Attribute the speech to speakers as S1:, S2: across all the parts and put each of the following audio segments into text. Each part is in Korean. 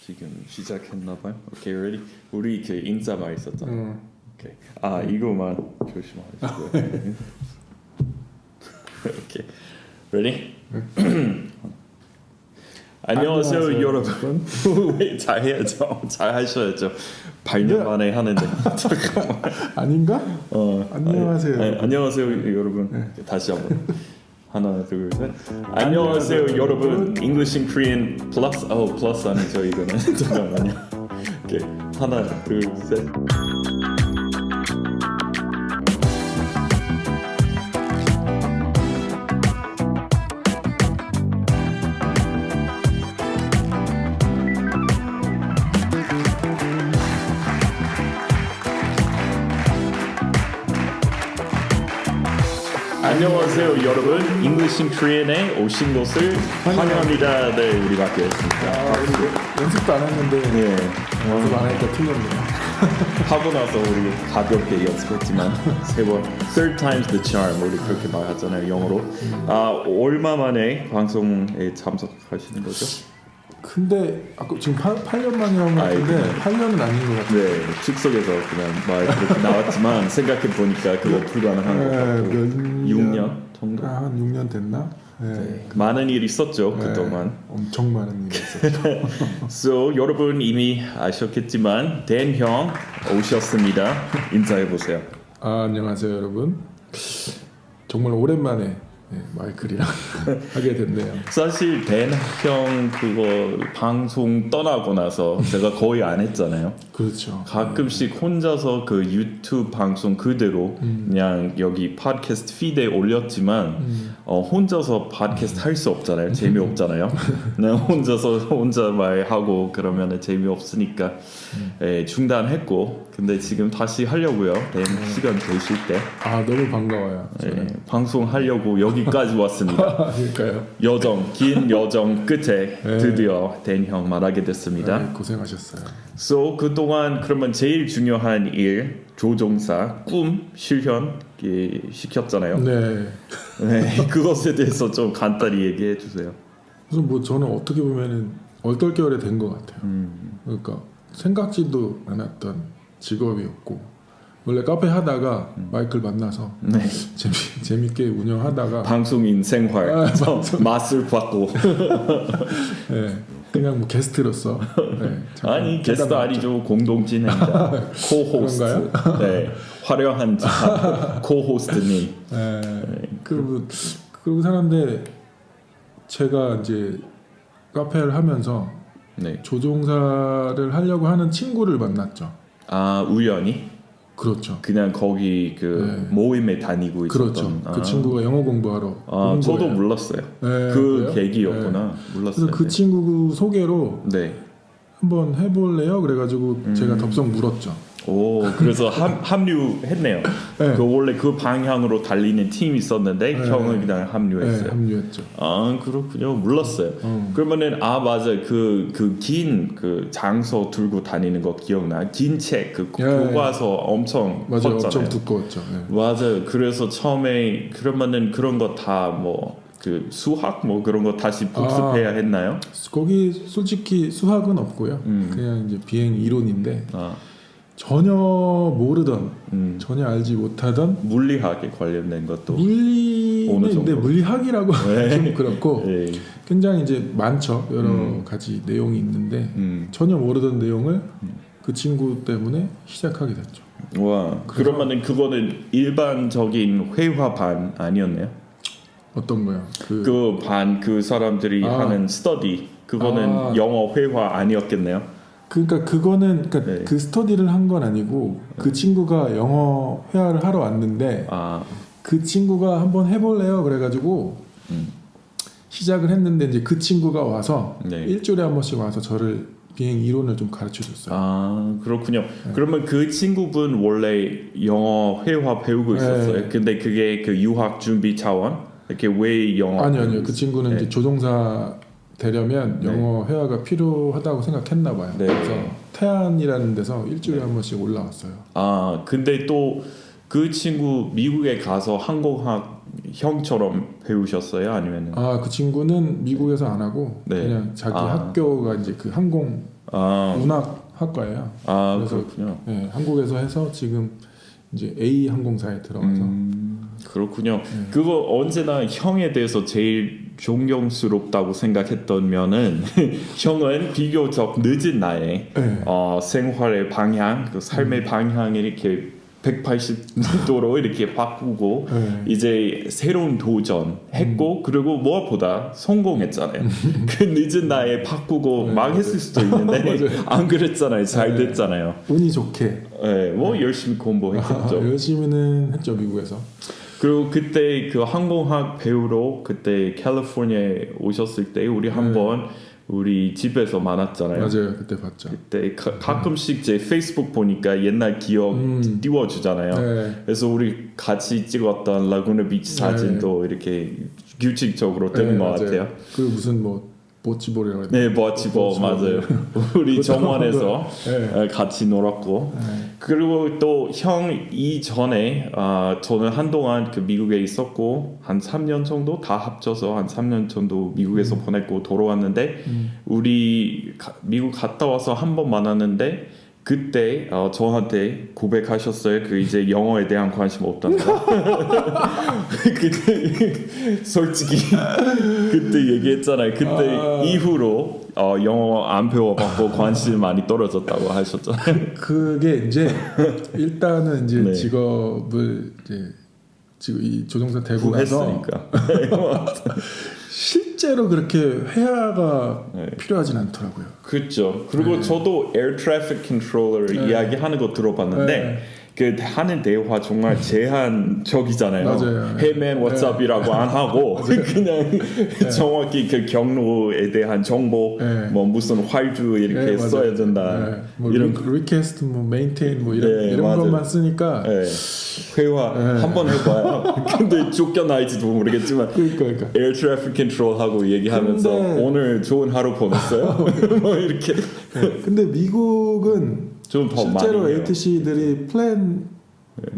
S1: 지금 시작했나봐요. 오케이, ready? 우리 그 인사말 있었잖아. 오케이. 아 이거만 조심하시고요. 오케이, ready? 안녕하세요 여러분. 왜 잘해야죠? 잘 하셔야죠. 8년 만에 하는데 잠깐만.
S2: 아닌가? 안녕하세요.
S1: 안녕하세요 여러분.
S2: 네.
S1: 다시 한번. 하나 둘 셋. 안녕하세요 여러분. English in Korean Plus. 플러스 아니죠 이거는. 잠깐만요. 오케이. 하나 둘 셋. 안녕하세요 여러분. English in Korean에 오신 것을 환영합니다. 네, 우리 맡겼습니다.
S2: 우리 연습도 안 했는데
S1: 네,
S2: 연습 안 하니까 틀렸네요.
S1: 하고 나서 우리 가볍게 연습했지만 세 번 third time's the charm 우리 그렇게 말하잖아요 영어로. 얼마 만에 방송에 참석하시는 거죠?
S2: 근데 아까 지금 8년 만이라고 했는데 8년은 아닌 것 같아요.
S1: 네, 즉석에서 그냥 말 그렇게 나왔지만 생각해 보니까 그거 불가능한 것 같고 6년 정도?
S2: 한 6년 됐나?
S1: 네. 많은 일이 있었죠 그동안.
S2: 엄청 많은 일이 있었죠.
S1: So 여러분 이미 아셨겠지만 댄 형 오셨습니다. 인사해 보세요.
S2: 안녕하세요 여러분. 정말 오랜만에 마이클이랑 하게 됐네요.
S1: 사실 댄 형 그거 방송 떠나고 나서 제가 거의 안 했잖아요.
S2: 그렇죠.
S1: 가끔씩 혼자서 그 유튜브 방송 그대로 그냥 여기 팟캐스트 피드에 올렸지만 혼자서 팟캐스트 할 수 없잖아요. 재미없잖아요. 그냥 혼자 말하고 그러면 재미없으니까 중단했고 근데 지금 다시 하려고요. 시간 되실 때.
S2: 너무 반가워요.
S1: 방송하려고 여기까지 왔습니다.
S2: 그러니까요.
S1: 긴 여정 끝에 드디어 댄 형 말하게 됐습니다.
S2: 고생하셨어요.
S1: So 그동안 그러면 제일 중요한 일 조종사 꿈 실현 시켰잖아요.
S2: 네.
S1: 그것에 대해서 좀 간단히 얘기해 주세요.
S2: 그래서 뭐 저는 어떻게 보면은 얼떨결에 된 것 같아요. 그러니까 생각지도 않았던 직업이었고 원래 카페 하다가 마이클 만나서 재밌게 운영하다가
S1: 방송인 생활 맛을 봤고
S2: 그냥 뭐 게스트로서
S1: 아니 게스트 아니죠 공동 진행자 코호스트 화려한 코호스트님
S2: 그리고 사는데 제가 이제 카페를 하면서 조종사를 하려고 하는 친구를 만났죠.
S1: 우연히?
S2: 그렇죠.
S1: 그냥 거기 모임에 다니고 있었던.
S2: 그렇죠. 그 친구가 영어 공부하러 온
S1: 저도
S2: 거예요.
S1: 몰랐어요. 그
S2: 그래요?
S1: 계기였구나. 몰랐어요.
S2: 그래서 그 친구 소개로 한번 해볼래요? 그래가지고 제가 덥석 물었죠.
S1: 그래서 합류했네요. 그 원래 그 방향으로 달리는 팀이 있었는데 형은 그냥 합류했어요.
S2: 합류했죠.
S1: 그렇군요. 몰랐어요. 그러면은 맞아 그 긴 그 장소 들고 다니는 거 기억나? 긴 책 그 교과서 엄청
S2: 맞아요.
S1: 컸잖아요.
S2: 엄청 두꺼웠죠.
S1: 맞아요. 그래서 처음에 그러면은 그런 거 다 뭐 그 수학 뭐 그런 거 다시 복습해야 했나요?
S2: 거기 솔직히 수학은 없고요. 그냥 이제 비행 이론인데. 전혀 모르던 전혀 알지 못하던
S1: 물리학에 관련된 것도
S2: 물리인데 물리학이라고 좀 그렇고 굉장히 이제 많죠. 여러 가지 내용이 있는데 전혀 모르던 내용을 그 친구 때문에 시작하게 됐죠.
S1: 와, 그러면은 그거는 일반적인 회화반 아니었나요?
S2: 어떤 거요?
S1: 그 반 그 사람들이 하는 스터디 그거는 영어 회화 아니었겠네요?
S2: 그러니까 그거는 그 스터디를 한 건 아니고 그 친구가 영어 회화를 하러 왔는데 그 친구가 한번 해볼래요 그래가지고 시작을 했는데 이제 그 친구가 와서 일주일에 한 번씩 와서 저를 비행 이론을 좀 가르쳐줬어요.
S1: 그렇군요. 그러면 그 친구분 원래 영어 회화 배우고 있었어요? 근데 그게 그 유학 준비 차원? 이렇게 왜 영어?
S2: 아니요. 그 친구는 이제 조종사 되려면 영어 회화가 필요하다고 생각했나 봐요. 그래서 태안이라는 데서 일주일에 한 번씩 올라왔어요.
S1: 근데 또 그 친구 미국에 가서 항공학 형처럼 배우셨어요? 아니면?
S2: 그 친구는 미국에서 안 하고 그냥 자기 학교가 이제 그 항공 운학 학과예요. 그래서
S1: 그렇군요.
S2: 네, 한국에서 해서 지금 이제 A 항공사에 들어가서.
S1: 그렇군요. 그거 언제나 형에 대해서 제일 존경스럽다고 생각했던 면은 형은 비교적 늦은 나이에 생활의 방향, 그 삶의 방향이 이렇게 180도로 이렇게 바꾸고 이제 새로운 도전 했고 그리고 무엇보다 성공했잖아요. 그 늦은 나이에 바꾸고 망했을 수도 있는데 안 그랬잖아요. 잘 됐잖아요.
S2: 운이 좋게.
S1: 뭐 열심히 공부했겠죠.
S2: 열심히는 했죠 미국에서.
S1: 그리고 그때 그 항공학 배우러 그때 캘리포니아에 오셨을 때 우리 한번 우리 집에서 만났잖아요.
S2: 맞아요. 그때 봤죠.
S1: 그때 가끔씩 제 페이스북 보니까 옛날 기억 띄워주잖아요. 그래서 우리 같이 찍었던 라구나 비치 사진도 이렇게 규칙적으로 뜨는 것 같아요.
S2: 그 무슨 뭐 보치볼이라고
S1: 네, 보치볼 맞아요. 우리 정원에서 같이 놀았고 그리고 또 형 이전에 저는 한동안 그 미국에 있었고 한 3년 정도 다 합쳐서 한 3년 정도 미국에서 보냈고 돌아왔는데 우리 미국 갔다 와서 한 번 만났는데 그때 저한테 고백하셨어요. 그 이제 영어에 대한 관심 없다는 거. 그때 솔직히 그때 얘기했잖아요. 그때 이후로 영어 안 배워봤고 관심 많이 떨어졌다고 하셨잖아요.
S2: 그게 이제 일단은 이제 직업을 이제 지금 이 조종사 되고 나서 실제로 그렇게 회화가 필요하진 않더라고요.
S1: 그렇죠. 그리고 저도 Air Traffic Controller 이야기하는 거 들어봤는데 그 하는 대화 정말 제한적이잖아요.
S2: 맞아요.
S1: Hey man, what's up이라고 안 하고 그냥 정확히 그 경로에 대한 정보, 뭐 무슨 활주 이렇게 써야 된다.
S2: 뭐 이런 request, 뭐 maintain 뭐 이런 것만 쓰니까
S1: 회화 한번 해봐요. 근데 쫓겨날지도 모르겠지만
S2: 그러니까
S1: Air Traffic Control 하고 얘기하면서 오늘 좋은 하루 보냈어요. 뭐 이렇게.
S2: 근데 미국은
S1: 좀 더
S2: 실제로
S1: 많이
S2: ATC들이 플랜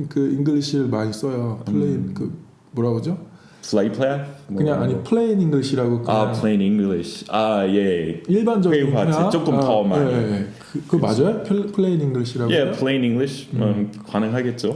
S2: 그 잉글리시를 많이 써요. 플레인 그 뭐라고 그러죠?
S1: Flight plan?
S2: 그냥 아니 플레인 잉글리시라고.
S1: plain English. 예.
S2: 일반적인
S1: 회화 조금 더 많이.
S2: 그 맞아요? 플레인 잉글리시라고.
S1: plain English 가능하겠죠.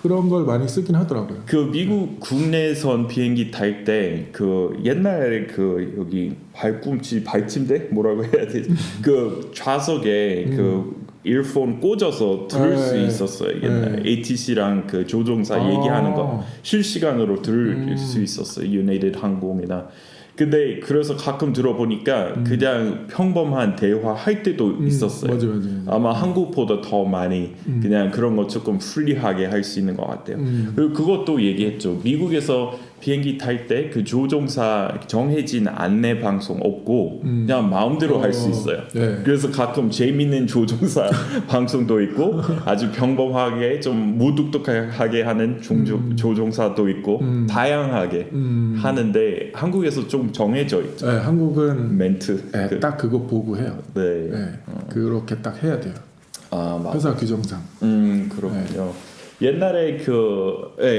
S2: 그런 걸 많이 쓰긴 하더라고요.
S1: 그 미국 국내선 비행기 탈 때 그 옛날에 그 여기 발침대 뭐라고 해야 되지? 그 좌석에 그 이어폰 꽂아서 들을 수 있었어요. 옛날에 ATC랑 그 조종사 얘기하는 거 실시간으로 들을 수 있었어요. 유나이티드 항공이나. 근데 그래서 가끔 들어보니까 그냥 평범한 대화 할 때도 있었어요.
S2: 맞아요.
S1: 아마 한국보다 더 많이 그냥 그런 거 조금 프리하게 할 수 있는 것 같아요. 그리고 그것도 얘기했죠. 미국에서 비행기 탈 때 그 조종사 정해진 안내 방송 없고 그냥 마음대로 할 수 있어요. 그래서 가끔 재밌는 조종사 방송도 있고 아주 평범하게 좀 무뚝뚝하게 하는 조종사도 있고 다양하게 하는데 한국에서 좀 정해져 있죠.
S2: 한국은
S1: 멘트
S2: 딱 그거 보고 해요. 그렇게 딱 해야 돼요. 회사 규정상.
S1: 그렇군요. 옛날에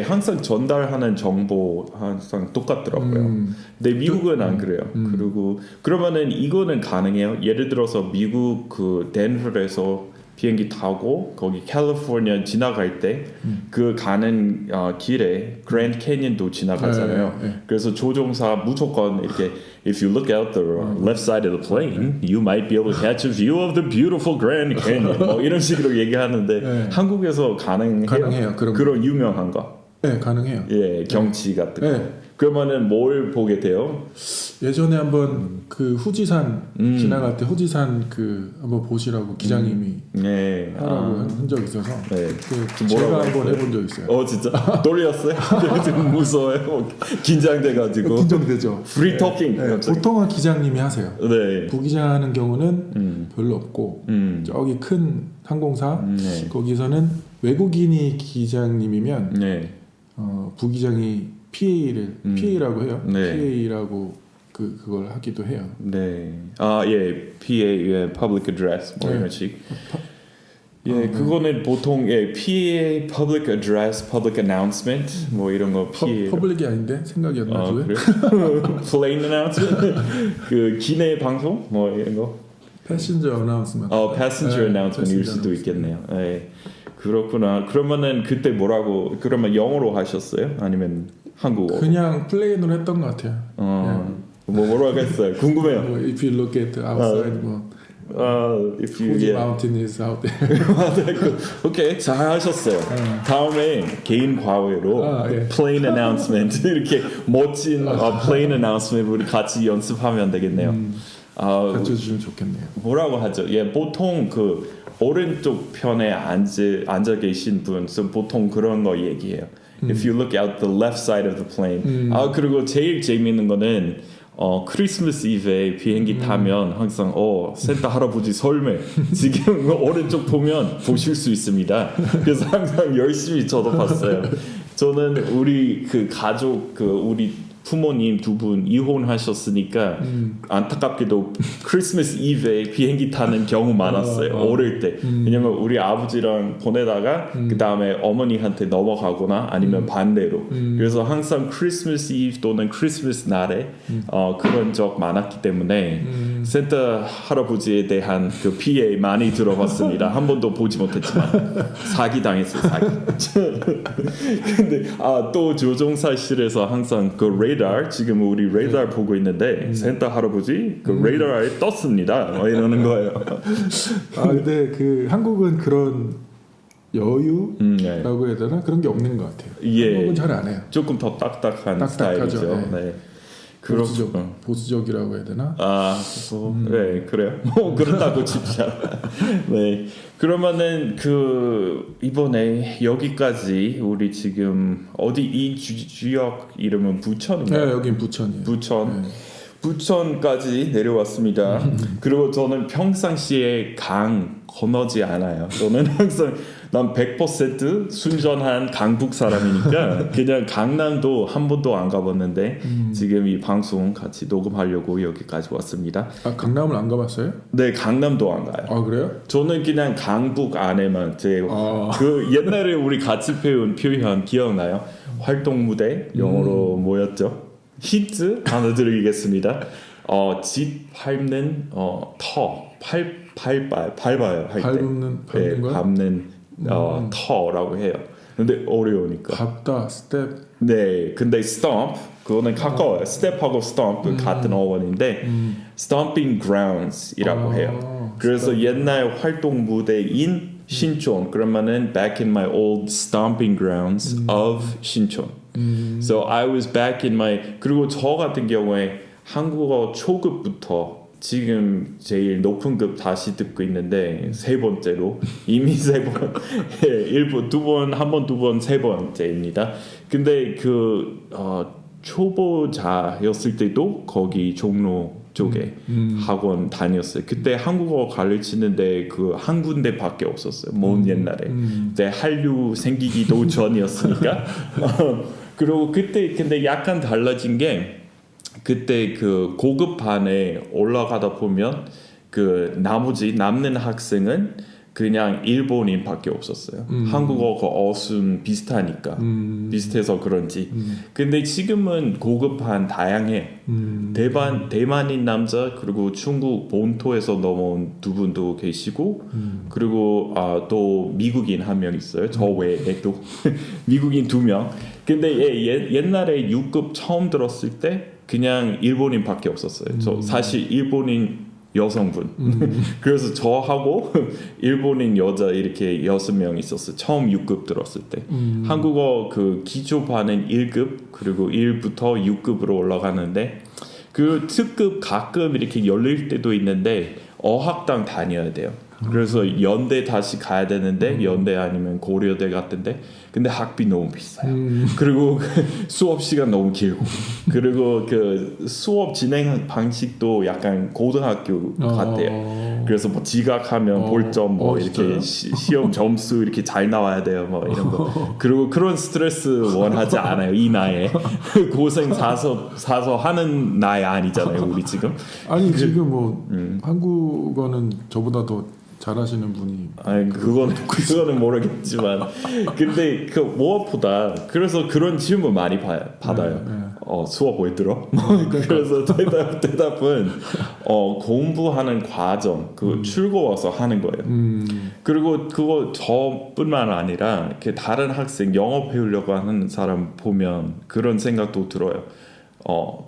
S1: 항상 전달하는 정보 항상 똑같더라고요. 근데 미국은 안 그래요. 그리고 그러면은 이거는 가능해요. 예를 들어서 미국 그 덴버에서 비행기 타고 거기 캘리포니아 지나갈 때 그 가는 길에 그랜드 캐니언도 지나가잖아요. 그래서 조종사 무조건 이렇게 If you look out the left side of the plane, you might be able to catch a view of the beautiful Grand Canyon. 뭐 이런 식으로 얘기하는데 한국에서 가능해요? 그런 유명한 거.
S2: 네, 가능해요.
S1: 경치 같은 거. 그러면은 뭘 보게 돼요?
S2: 예전에 한번 그 후지산 지나갈 때 후지산 그 한번 보시라고 기장님이 하라고 한 적이 있어서 제가 한번 해본 적 있어요.
S1: 진짜? 떨렸어요? 좀 무서워요? 긴장돼가지고.
S2: 긴장되죠.
S1: 프리 토킹.
S2: 보통은 기장님이 하세요.
S1: 네.
S2: 부기장하는 경우는 별로 없고 저기 큰 항공사 거기서는 외국인이 기장님이면 부기장이 PA라고 해요. PA라고 그걸 하기도 해요.
S1: PA, Public Address 뭐 이런 식. 예, 그거는 보통 PA, Public Address, Public Announcement 뭐 이런 거 PA.
S2: 퍼블릭이 아닌데 생각이었나 왜?
S1: 그래? Plain Announcement, 그 기내 방송 뭐 이런 거.
S2: Passenger Announcement.
S1: Passenger Announcement일 수도 있겠네요. 예, 그렇구나. 그러면은 그때 뭐라고? 그러면 영어로 하셨어요? 아니면 한국어?
S2: 그냥 플레인으로 했던 것 같아요.
S1: 뭐라고 했어요? 궁금해요.
S2: 뭐, if you look at outside,
S1: if you
S2: Fuji Mountain is out there.
S1: 오케이, 잘 하셨어요. 다음에 개인 과외로 plain announcement 이렇게 멋진 plain announcement 우리 같이 연습하면 되겠네요.
S2: 가르쳐 주시면 좋겠네요.
S1: 뭐라고 하죠? 예, 보통 그 오른쪽 편에 앉아 계신 분, 보통 그런 거 얘기해요. If you look out the left side of the plane. 그리고 제일 재미있는 거는 크리스마스 이브에 비행기 타면 항상 산타 할아버지 설매 지금 오른쪽 보면 보실 수 있습니다. 그래서 항상 열심히 저도 봤어요. 저는 우리 그 가족 우리 부모님 두 분 이혼하셨으니까 안타깝게도 크리스마스 이브에 비행기 타는 경우 많았어요. 어릴 때. 왜냐면 우리 아버지랑 보내다가 그 다음에 어머니한테 넘어가거나 아니면 반대로. 그래서 항상 크리스마스 이브 또는 크리스마스 날에 그런 적 많았기 때문에 산타 할아버지에 대한 그 피해 많이 들어봤습니다. 한 번도 보지 못했지만 사기 당했어요. 사기. 근데 또 조종사실에서 항상 그 레이더 지금 우리 레이더 보고 있는데 산타 할아버지 그 레이더에 떴습니다. 이러는 거예요.
S2: 근데 그 한국은 그런 여유라고 해야 되나 그런 게 없는 것 같아요.
S1: 예.
S2: 한국은 잘 안 해요.
S1: 조금 더 딱딱한 스타일이죠. 네.
S2: 보수적이라고 해야 되나?
S1: 네, 그래요. 뭐 그렇다고 칩시다. 네, 그러면은 이번에 여기까지 우리 지금 어디 이 지역 이름은 부천인가요?
S2: 네, 여긴 부천이에요.
S1: 부천. 네. 부천까지 내려왔습니다. 그리고 저는 평상시에 강 건너지 않아요. 저는 항상 난 100% 순전한 강북 사람이니까 그냥 강남도 한 번도 안 가봤는데 지금 이 방송 같이 녹음하려고 여기까지 왔습니다.
S2: 강남을 안 가봤어요?
S1: 네, 강남도 안 가요.
S2: 그래요?
S1: 저는 그냥 강북 안에만 그 옛날에 우리 같이 배운 표현 기억나요? 활동 무대 영어로 뭐였죠? 힌트 하나 드리겠습니다. 집 밟는 밟아요 할 때. 밟는 터라고 해요. 근데 어려우니까.
S2: 밟다 스텝.
S1: 네, 근데 stomp 그거는 가까워요. 스텝하고 stomp 같은 어원인데 stomping grounds이라고 해요. 그래서 옛날 활동 무대인 신촌 그러면은 back in my old stomping grounds of 신촌. So I was back in my 그리고 저 같은 경우에 한국어 초급부터 지금 제일 높은 급 다시 듣고 있는데 세 번째로 이미 세 번, 두 번, 한 번, 두 번, 세 번째입니다. 근데 초보자였을 때도 거기 종로 쪽에 학원 다녔어요. 그때 한국어 가르치는데 한 군데밖에 없었어요. 먼 옛날에. 그때 한류 생기기도 전이었으니까. 그리고 그때 근데 약간 달라진 게 그때 고급반에 올라가다 보면 나머지 남는 학생은 그냥 일본인밖에 없었어요. 한국어 어순 비슷하니까 비슷해서 그런지. 근데 지금은 고급반 다양해. 대만인 남자 그리고 중국 본토에서 넘어온 두 분도 계시고 그리고 또 미국인 한 명 있어요. 저 외에 또 미국인 2명. 근데 옛날에 6급 처음 들었을 때 그냥 일본인밖에 없었어요. 저 사실 일본인 여성분. 그래서 저하고 일본인 여자 이렇게 6명 있었어요. 처음 6급 들었을 때. 한국어 기초반은 1급 그리고 1부터 6급으로 올라가는데 특급 가끔 이렇게 열릴 때도 있는데 어학당 다녀야 돼요. 그래서 연대 다시 가야 되는데 연대 아니면 고려대 같은데 근데 학비 너무 비싸요. 그리고 수업 시간 너무 길고 그리고 수업 진행 방식도 약간 고등학교 같아요. 그래서 뭐 지각하면 볼점 이렇게 시험 점수 이렇게 잘 나와야 돼요. 뭐 이런 거. 그리고 그런 스트레스 원하지 않아요. 이 나이에 고생 사서 하는 나이 아니잖아요. 우리 지금.
S2: 아니 지금 한국어는 저보다 더 잘하시는 분이.
S1: 아니 그거는 모르겠지만 근데 그 무엇보다 그래서 그런 질문 많이 받아요. 수업 왜 들어? 그래서 대답은 공부하는 과정 그 출고와서 하는 거예요. 그리고 그거 저뿐만 아니라 이렇게 다른 학생 영어 배우려고 하는 사람 보면 그런 생각도 들어요.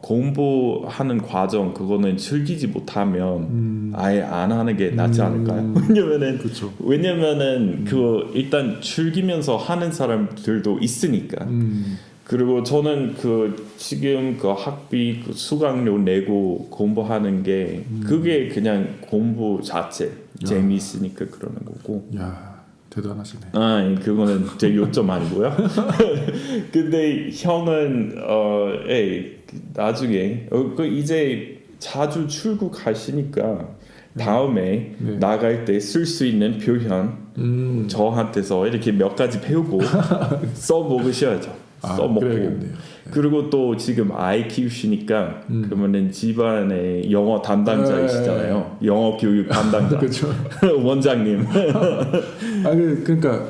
S1: 공부하는 과정 그거는 즐기지 못하면 아예 안 하는 게 낫지 않을까요? 왜냐면은 그 일단 즐기면서 하는 사람들도 있으니까. 그리고 저는 그 지금 그 학비 그 수강료 내고 공부하는 게 그게 그냥 공부 자체 재미있으니까 그러는 거고.
S2: 야. 대단하시네.
S1: 그거는 제 요점 아니고요. 근데 형은 나중에 이제 자주 출국하시니까 다음에 나갈 때 쓸 수 있는 표현 저한테서 이렇게 몇 가지 배우고 써먹으셔야죠. 써먹고
S2: 그래야겠네요.
S1: 그리고 또 지금 아이 키우시니까 그러면은 집안에 영어 담당자이시잖아요. 영어 교육 담당자.
S2: 그렇죠.
S1: 원장님.
S2: 그러니까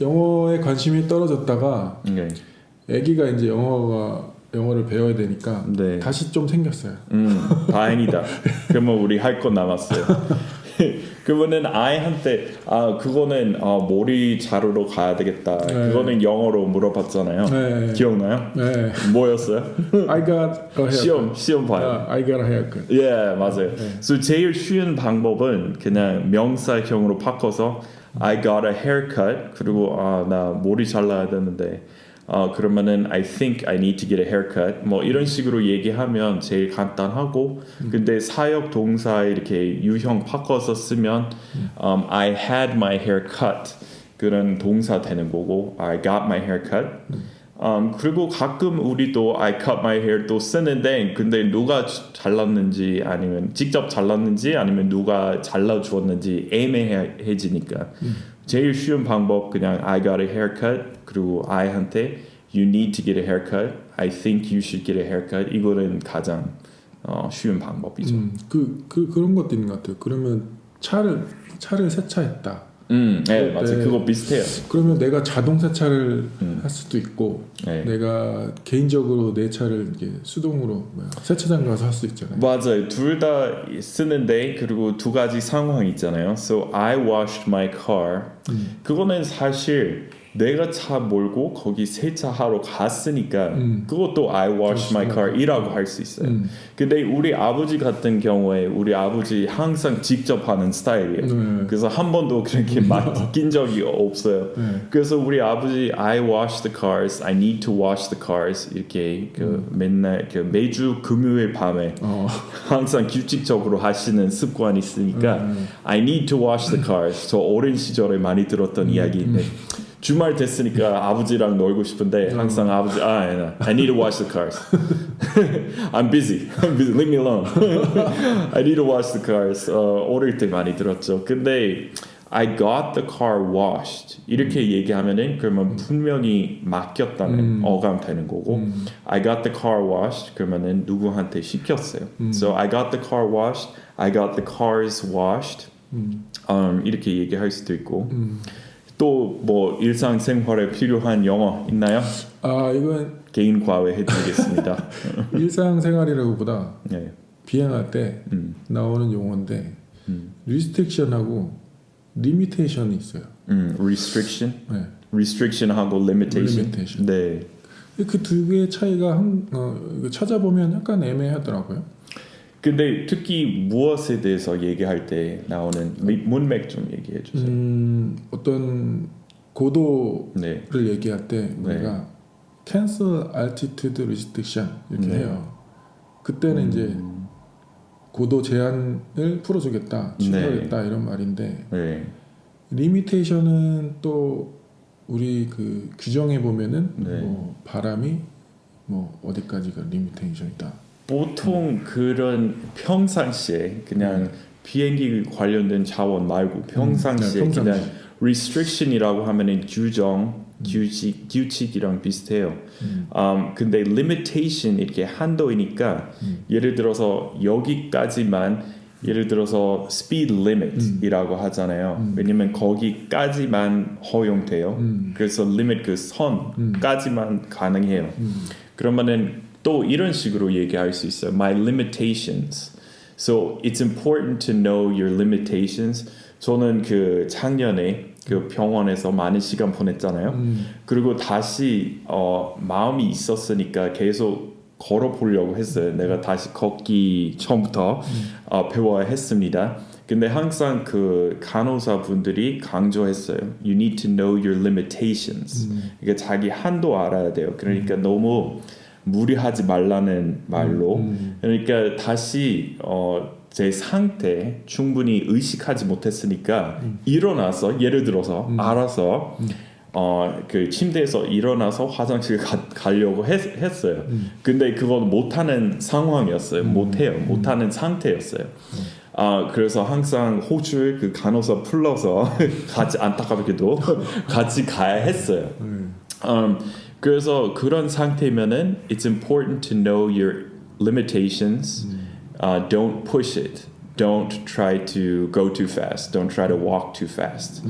S2: 영어에 관심이 떨어졌다가 아기가 이제 영어를 배워야 되니까 다시 좀 생겼어요.
S1: 다행이다. 그러면 우리 할 거 남았어요. 그러면은 아이한테 그거는 머리 자르러 가야 되겠다. 그거는 영어로 물어봤잖아요. 기억나요? 뭐였어요?
S2: I got a haircut.
S1: 시험 봐요.
S2: I got a haircut.
S1: 맞아요. 그래서 제일 쉬운 방법은 그냥 명사형으로 바꿔서 I got a haircut. 그리고 나 머리 잘라야 되는데 그러면은 I think I need to get a haircut 뭐 이런 식으로 얘기하면 제일 간단하고 근데 사역 동사 이렇게 유형 바꿔서 쓰면 I had my hair cut 그런 동사 되는 거고 I got my hair cut 그리고 가끔 우리도 I cut my hair도 쓰는데 근데 누가 잘랐는지 아니면 직접 잘랐는지 아니면 누가 잘라주었는지 애매해지니까 제일 쉬운 방법 그냥 I got a haircut 그리고 I한테 You need to get a haircut. I think you should get a haircut. 이거는 가장 쉬운 방법이죠.
S2: 그런 것도 있는 것 같아요. 그러면 차를 세차했다.
S1: 맞아요. 그거 비슷해요.
S2: 그러면 내가 자동 세차를 할 수도 있고 내가 개인적으로 내 차를 이제 수동으로 세차장 가서 할 수 있잖아요.
S1: 맞아요. 둘 다 쓰는데 그리고 두 가지 상황이 있잖아요. So I washed my car. 그거는 사실 내가 차 몰고 거기 세차하러 갔으니까 그것도 I wash my car 이라고 할 수 있어요. 근데 우리 아버지 같은 경우에 우리 아버지 항상 직접 하는 스타일이에요. 그래서 한 번도 그렇게 맡긴 적이 없어요. 그래서 우리 아버지 I wash the cars, I need to wash the cars 이렇게 맨날 매주 금요일 밤에 항상 규칙적으로 하시는 습관이 있으니까 I need to wash the cars 저 어린 시절에 많이 들었던 이야기인데 주말 됐으니까 아버지랑 놀고 싶은데 항상 아버지 I need to wash the cars. I'm busy. Leave me alone. I need to wash the cars. 어릴 때 많이 들었죠. 근데 I got the car washed 이렇게 얘기하면은 그러면 분명히 맡겼다는 어감 되는 거고 I got the car washed 그러면은 누구한테 시켰어요. So I got the car washed. I got the cars washed. 이렇게 얘기할 수도 있고. 또 뭐 일상생활에 필요한 영어 있나요?
S2: 이건
S1: 개인 과외 해드리겠습니다.
S2: 일상생활이라고보다 비행할 때 나오는 용어인데 restriction하고 limitation이 있어요.
S1: restriction? restriction하고 limitation. 네.
S2: 그 두 개의 차이가 찾아보면 약간 애매하더라고요.
S1: 근데 특히 무엇에 대해서 얘기할 때 나오는 문맥 좀 얘기해 주세요.
S2: 어떤 고도를 얘기할 때 우리가 cancel altitude restriction 이렇게 해요. 그때는 이제 고도 제한을 풀어주겠다, 취소하겠다 이런 말인데 limitation은 또 우리 그 규정에 보면은 뭐 바람이 뭐 어디까지가 limitation이다.
S1: 보통 그런 평상시에 그냥 비행기 관련된 자원 말고 평상시에 그냥 restriction이라고 하면은 규정, 규칙이랑 비슷해요. 근데 limitation 이렇게 한도이니까 예를 들어서 여기까지만 예를 들어서 speed limit이라고 하잖아요. 왜냐면 거기까지만 허용돼요. 그래서 limit 그 선까지만 가능해요. 그러면은 또 이런 식으로 얘기할 수 있어요. My limitations. So it's important to know your limitations. 저는 그 작년에 그 병원에서 많은 시간 보냈잖아요. 그리고 다시 마음이 있었으니까 계속 걸어 보려고 했어요. 내가 다시 걷기 처음부터 배워야 했습니다. 근데 항상 그 간호사 분들이 강조했어요. You need to know your limitations. 그러니까 자기 한도 알아야 돼요. 그러니까 너무 무리하지 말라는 말로. 그러니까 다시 제 상태 충분히 의식하지 못했으니까 일어나서 예를 들어서 알아서 그 침대에서 일어나서 화장실 가려고 했어요. 근데 그건 못하는 상황이었어요. 못하는 상태였어요. 그래서 항상 호주에 그 간호사 불러서 같이 안타깝게도 같이 가야 했어요. 그래서 그런 상태면은 it's important to know your limitations. Don't push it. Don't try to go too fast. Don't try to walk too fast.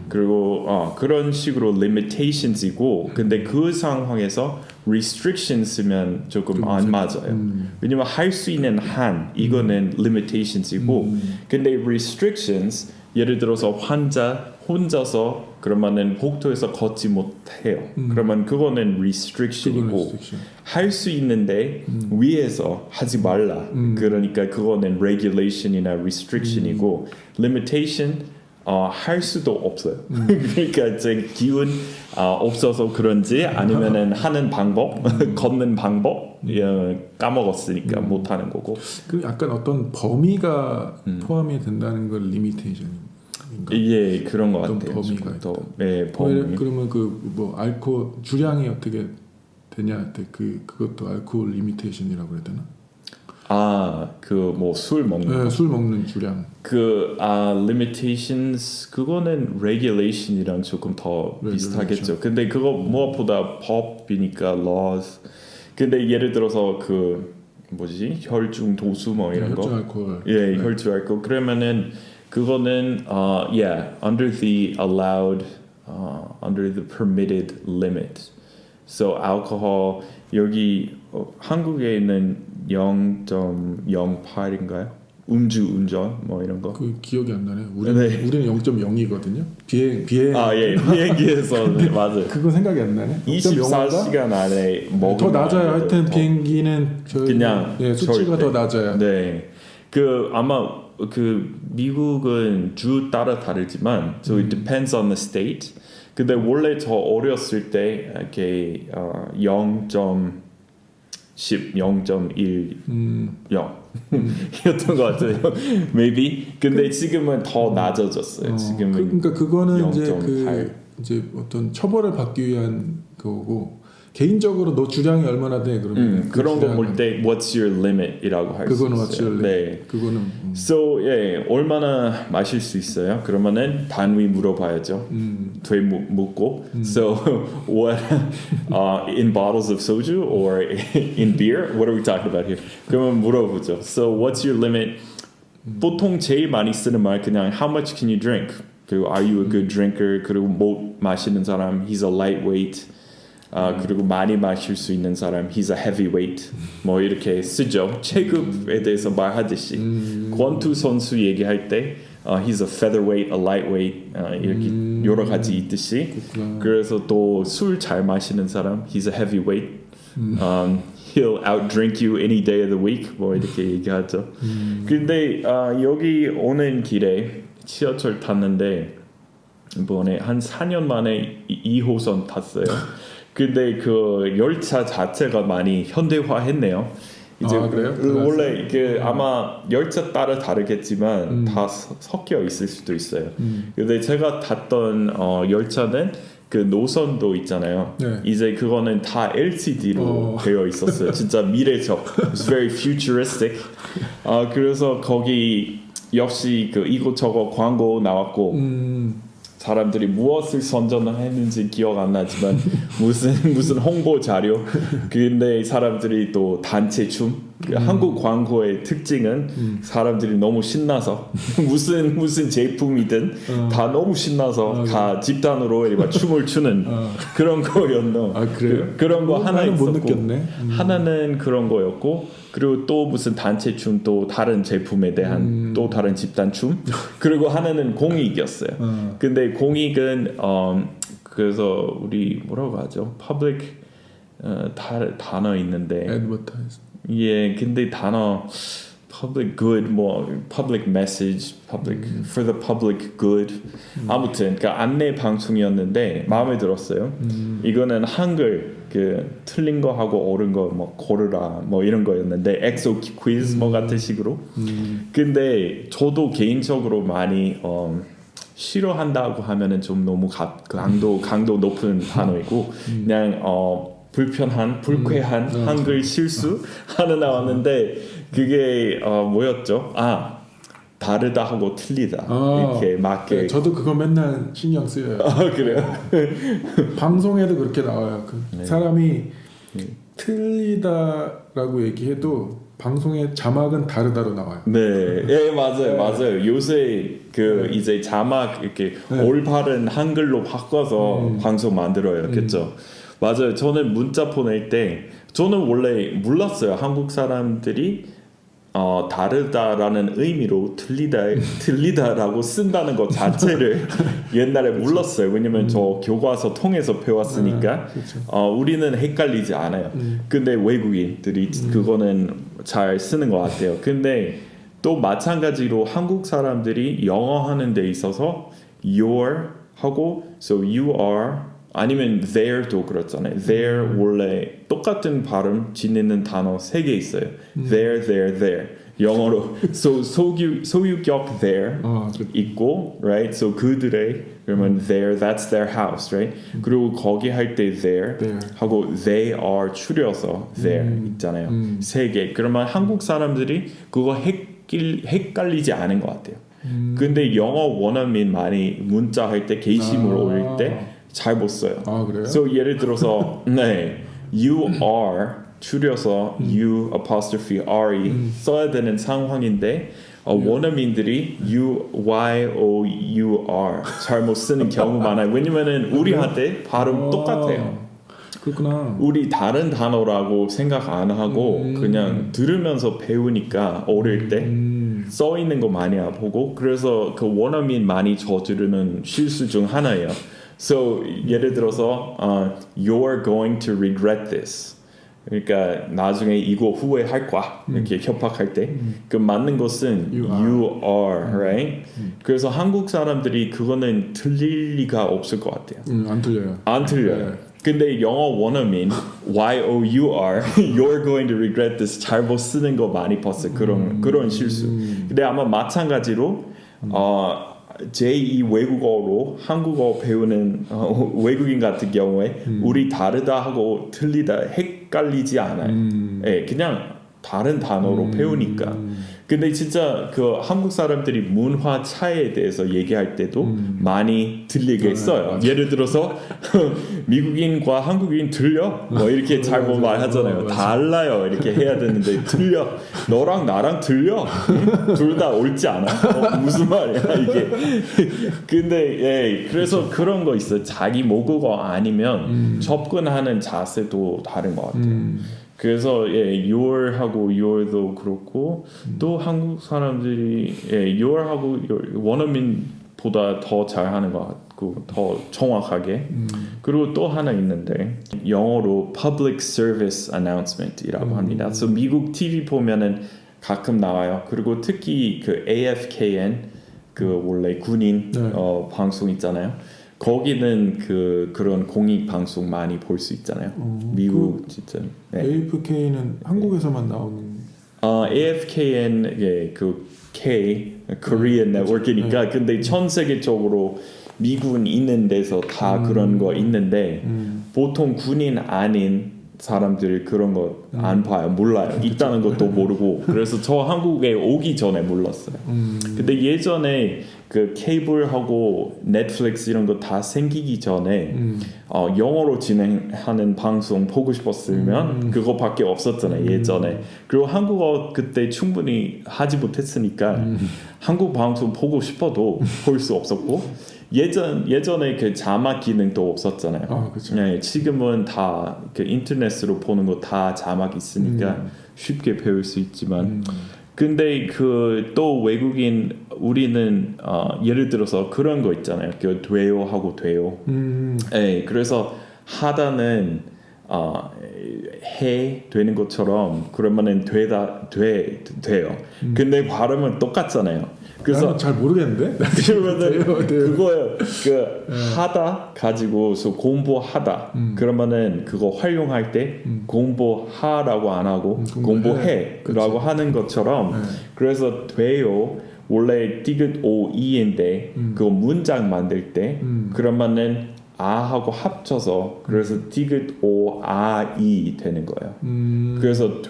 S1: 그리고 그런 식으로 limitations이고 근데 그 상황에서 restrictions 쓰면 조금 안 맞아요. 왜냐면 할 수 있는 한 이거는 limitations이고 근데 restrictions 예를 들어서 환자 혼자서 그러면은 복도에서 걷지 못해요. 그러면 그거는 restriction이고 할 수 있는데 위에서 하지 말라. 그러니까 그거는 regulation이나 restriction이고 limitation 할 수도 없어요. 그러니까 제 기운 없어서 그런지 아니면은 하는 방법, 걷는 방법 까먹었으니까 못 하는 거고.
S2: 그 약간 어떤 범위가 포함이 된다는 걸 리미테이션.
S1: 예, 그런 것 같아요.
S2: 범위가 있다.
S1: 네, 범위.
S2: 그러면 그 뭐 알코올 주량이 어떻게 되냐? 그것도 알코올 리미테이션이라고 해야 되나?
S1: 그 뭐 술 먹는
S2: 네, 술 먹는 주량.
S1: limitations 그거는 regulation이랑 조금 더 비슷하겠죠. 근데 그거 무엇보다 법이니까 laws. 근데 예를 들어서 그 뭐지? 혈중 도수 뭐 이런 거.
S2: 혈중 알코올.
S1: 예, 혈중 알코올. 그러면은 그거는 under the allowed under the permitted limit. So alcohol 여기 한국에는 0.08인가요? 음주 운전 뭐 이런 거.
S2: 그 기억이 안 나네. 우리는 0.0이거든요. 비행.
S1: 비행기에서 맞아요.
S2: 그거 생각이 안 나네.
S1: 24시간 안에 먹으면
S2: 더 낮아요. 하여튼 비행기는
S1: 그냥
S2: 수치가 더 낮아요.
S1: 네. 그 아마 그 미국은 주 따라 다르지만 so it depends on the state. 근데 원래 저 어렸을 때 이렇게 0.10, 0.10 이었던 것 같아요. Maybe. 근데 지금은 더 낮아졌어요. 지금은
S2: 그러니까 그거는
S1: 0.8.
S2: 이제 어떤 처벌을 받기 위한 거고 개인적으로 너 주량이 얼마나 돼 그러면
S1: 그런 거 볼 때 what's your limit이라고 할 수 있어요.
S2: 그거는 what's your limit.
S1: 네.
S2: 그거는
S1: So 얼마나 마실 수 있어요? 그러면은 단위 물어봐야죠. 돼 묻고. So what in bottles of soju or in beer? What are we talking about here? 그러면 물어보죠. So what's your limit? 보통 제일 많이 쓰는 말 그냥 how much can you drink? 그리고 are you a good drinker? 그리고 못 마시는 사람 he's a lightweight. 그리고 많이 마실 수 있는 사람 he's a heavyweight 뭐 이렇게 쓰죠. 체급에 대해서 말하듯이 권투 선수 얘기할 때 he's a featherweight, a lightweight 이렇게 여러 가지 있듯이 그래서 또 술 잘 마시는 사람 he's a heavyweight he'll outdrink you any day of the week 뭐 이렇게 얘기하죠. 근데 여기 오는 길에 지하철 탔는데 이번에 한 4년 만에 2호선 탔어요. 근데 그 열차 자체가 많이 현대화했네요. 이제
S2: 그래요?
S1: 원래 이게 아마 열차 따라 다르겠지만 다 섞여 있을 수도 있어요. 근데 제가 탔던 열차는 그 노선도 있잖아요.
S2: 네.
S1: 이제 그거는 다 LCD로 되어 있었어요. 진짜 미래적, it's very futuristic. 그래서 거기 역시 그 이곳저곳 광고 나왔고. 사람들이 무엇을 선전했는지 기억 안 나지만 무슨 홍보 자료 근데 사람들이 또 단체 춤 그 한국 광고의 특징은 사람들이 너무 신나서 무슨 제품이든 다 너무 신나서 다 집단으로 이렇게 춤을 추는 그런 거였노.
S2: 아 그래요?
S1: 그런 거 하나 있었고
S2: 못 느꼈네.
S1: 하나는 그런 거였고 그리고 또 무슨 단체 춤 또 다른 제품에 대한 또 다른 집단 춤 그리고 하나는 공익이었어요. 근데 공익은 그래서 우리 뭐라고 하죠? 퍼블릭 단어 있는데
S2: advertise.
S1: 예, 근데 단어 public good 뭐 public message, public for the public good 아무튼 그 안내 방송이었는데 마음에 들었어요. 이거는 한글 그 틀린 거 하고 옳은 거 뭐 고르라 뭐 이런 거였는데 엑소 퀴즈 뭐 같은 식으로. 근데 저도 개인적으로 많이 싫어한다고 하면은 좀 너무 강도 높은 단어이고 그냥 불쾌한 한글 실수 하나 나왔는데 그게 뭐였죠? 다르다 하고 틀리다 이렇게 맞게.
S2: 네, 저도 그거 맨날 신경 쓰여요.
S1: 그래요?
S2: 방송에도 그렇게 나와요. 사람이 틀리다라고 얘기해도 방송의 자막은 다르다로 나와요.
S1: 네, 예 맞아요. 요새 이제 자막 이렇게 올바른 한글로 바꿔서 방송 만들어요, 그렇죠? 맞아요. 저는 문자 보낼 때 저는 원래 몰랐어요. 한국 사람들이 다르다라는 의미로 틀리다라고 쓴다는 것 자체를 옛날에 몰랐어요. 왜냐면 저 교과서 통해서 배웠으니까 우리는 헷갈리지 않아요. 근데 외국인들이 그거는 잘 쓰는 것 같아요. 근데 또 마찬가지로 한국 사람들이 영어 하는 데 있어서 your 하고 so you are 아니면 there도 그렇잖아요. there 원래 똑같은 발음 지니는 단어 3개 있어요. there. 영어로 so 소유격 there 있고, right? So 그들의 그러면 there, that's their house, right? 그리고 거기 할 때 there 하고 they are 줄여서 there 있잖아요. 3개. 그러면 한국 사람들이 그거 헷갈리지 않은 것 같아요. 근데 영어 원어민 많이 문자 할 때 게시물 올릴 때 잘 못 써요.
S2: 그래요?
S1: So 예를 들어서 you are 줄여서 you apostrophe r이 써야 되는 상황인데 원어민들이 you are 잘못 쓰는 경우 많아요. 왜냐면은 우리한테 발음 똑같아요.
S2: 그렇구나.
S1: 우리 다른 단어라고 생각 안 하고 그냥 들으면서 배우니까 어릴 때 써 있는 거 많이 보고 그래서 그 원어민 많이 저지르는 실수 중 하나예요. So 예를 들어서 you're going to regret this. 그러니까 나중에 이거 후회할 거야. 이렇게 협박할 때 그 맞는 것은 you are, right? 그래서 한국 사람들이 그거는 틀릴 리가 없을 것 같아요. 안 틀려요. 근데 영어 원어민 you're going to regret this 잘못 쓰는 거 많이 봤어요. 그런 실수. 근데 아마 마찬가지로 제2 외국어로 한국어 배우는 외국인 같은 경우에 우리 다르다 하고 틀리다 헷갈리지 않아요. 예, 그냥 다른 단어로 배우니까. 근데 진짜 그 한국 사람들이 문화 차이에 대해서 얘기할 때도 많이 들리게 써요. 예를 들어서 미국인과 한국인 들려? 뭐 이렇게 잘못 말하잖아요. 달라요. 이렇게 해야 되는데 들려. 너랑 나랑 들려? 둘 다 옳지 않아? 무슨 말이야 이게? 근데 그래서 그런 거 있어요. 자기 모국어 아니면 접근하는 자세도 다른 것 같아요. 그래서 your하고 your도 그렇고 또 한국 사람들이 your하고 원어민보다 더 잘하는 것 같고 더 정확하게 그리고 또 하나 있는데 영어로 public service announcement이라고 합니다. 그래서 미국 TV 보면은 가끔 나와요. 그리고 특히 그 AFKN 그 원래 군인 방송 있잖아요. 거기는 그런 공익 방송 많이 볼 수 있잖아요. 미국 진짜.
S2: AFK는 한국에서만 나오는.
S1: AFKN 그 K Korean Network이니까 근데 전 세계적으로 미군 있는 데서 다 그런 거 있는데 보통 군인 아닌 사람들이 그런 거 안 봐요. 몰라요. 있다는 것도 모르고. 그래서 저 한국에 오기 전에 몰랐어요. 근데 예전에 그 케이블하고 넷플릭스 이런 거 다 생기기 전에 영어로 진행하는 방송 보고 싶었으면 그거밖에 없었잖아요. 예전에. 그리고 한국어 그때 충분히 하지 못했으니까 한국 방송 보고 싶어도 볼 수 없었고 예전에 그 자막 기능도 없었잖아요.
S2: 그렇죠.
S1: 네, 지금은 다 그 인터넷으로 보는 거 다 자막 있으니까 쉽게 배울 수 있지만 근데 그 또 외국인 우리는 예를 들어서 그런 거 있잖아요. 그 돼요 하고 돼요. 네, 그래서 하다는 해 되는 것처럼 그러면은 돼요. 근데 발음은 똑같잖아요. 그래서
S2: 잘 모르겠는데.
S1: 그러면은 그거예요. 그 하다 가지고 공부하다. 그러면은 그거 활용할 때 공부하라고 안 하고 공부해라고 하는 것처럼 그래서 돼요. 원래 디귿 오이인데 그거 문장 만들 때 그러면은 아하고 합쳐서 그래서 디귿 오 아이 되는 거예요. 그래서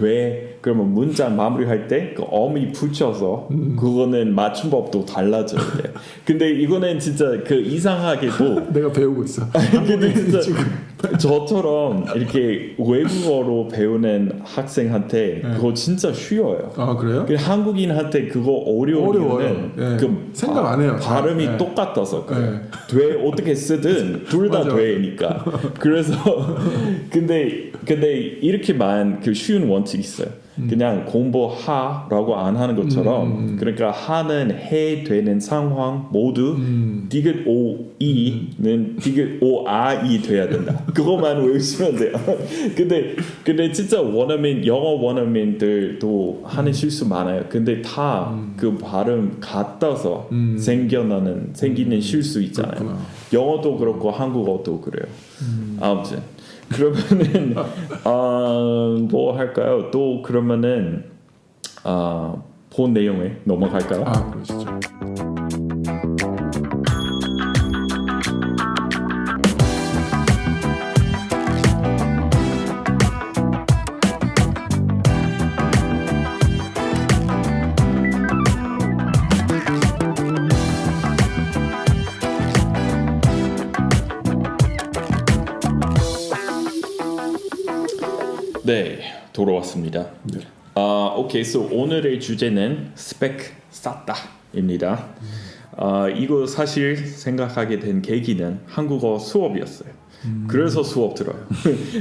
S1: 그러면 문장 마무리할 때 그 어미 붙여서 그거는 맞춤법도 달라져야 돼요. 근데 이거는 진짜 그 이상하게도
S2: 내가 배우고 있어.
S1: 근데 진짜 저처럼 이렇게 외국어로 배우는 학생한테 그거 진짜 쉬워요.
S2: 그래요?
S1: 한국인한테 그거 어려워요. 그
S2: 생각 안 해요.
S1: 발음이 똑같아서 그래. 돼 어떻게 쓰든 둘 다 돼니까. 그래서 근데 이렇게만 그 쉬운 원칙이 있어요. 그냥 공부하라고 안 하는 것처럼 그러니까 하는 해 되는 상황 모두 디귿 오이는 디귿 오아이 돼야 된다. 그것만 외우시면 돼요. 근데 진짜 영어 원어민들도 하는 실수 많아요. 근데 다 그 발음 같아서 생기는 실수 있잖아요.
S2: 그렇구나.
S1: 영어도 그렇고 한국어도 그래요. 아무튼 그러면은 뭐 할까요? 또 그러면은 본 내용에 넘어갈까요?
S2: 그러시죠.
S1: 네, 돌아왔습니다. 오케이, so 오늘의 주제는 스펙 쌓다입니다. 이거 사실 생각하게 된 계기는 한국어 수업이었어요. 그래서 수업 들어요.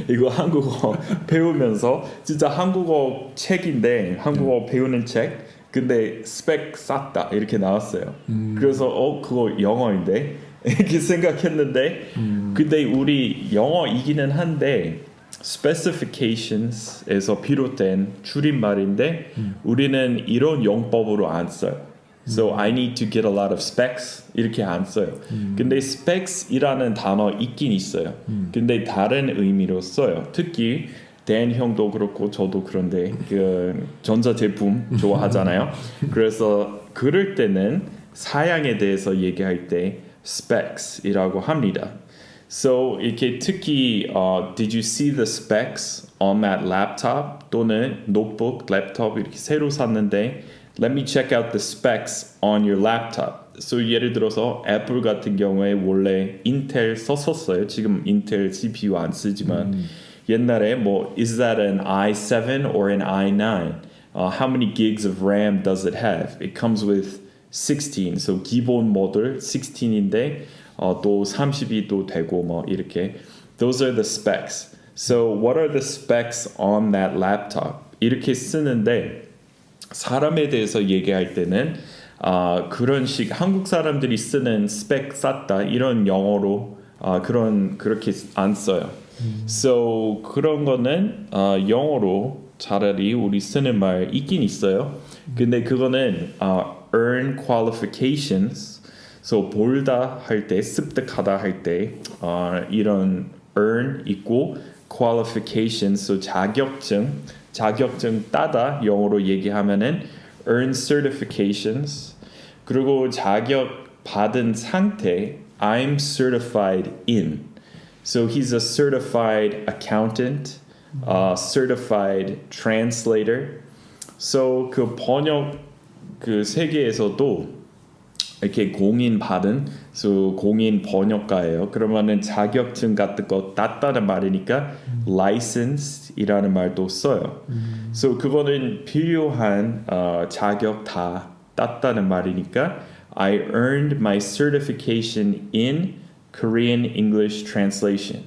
S1: 이거 한국어 배우면서 진짜 한국어 책인데 한국어 배우는 책. 근데 스펙 쌓다 이렇게 나왔어요. 그래서 그거 영어인데 이렇게 생각했는데 근데 우리 영어이기는 한데 specifications에서 비롯된 줄임말인데 우리는 이런 용법으로 안 써요. So I need to get a lot of specs 이렇게 안 써요. 근데 specs이라는 단어 있긴 있어요. 근데 다른 의미로 써요. 특히 댄 형도 그렇고 저도 그런데 그 전자제품 좋아하잖아요. 그래서 그럴 때는 사양에 대해서 얘기할 때 specs이라고 합니다. So 이렇게 특히 did you see the specs on that laptop 또는 notebook, 랩탑 이렇게 새로 샀는데 let me check out the specs on your laptop. So 예를 들어서 애플 같은 경우에 원래 인텔 썼었어요. 지금 인텔 CPU 안 쓰지만 옛날에 뭐 is that an i7 or an i9? How many gigs of RAM does it have? It comes with 16. So 기본 모델 16인데 또 32도 되고 뭐 이렇게. Those are the specs. So what are the specs on that laptop? 이렇게 쓰는데 사람에 대해서 얘기할 때는 그런 한국 사람들이 쓰는 스펙 쌓다 이런 영어로 그렇게 안 써요. So 그런 거는 영어로 차라리 우리 쓰는 말 있긴 있어요. 근데 그거는 earn qualifications. So 볼다 할 때, 습득하다 할 때 이런 earn 있고 qualifications, so 자격증 따다 영어로 얘기하면은 earn certifications. 그리고 자격 받은 상태 I'm certified in. So he's a certified accountant, certified translator. So 그 번역 그 세계에서도 이렇게 공인 받은 공인 번역가예요. 그러면은 자격증 같은 거 땄다는 말이니까 license이라는 말도 써요. So 그거는 필요한 자격 다 땄다는 말이니까 I earned my certification in Korean English translation.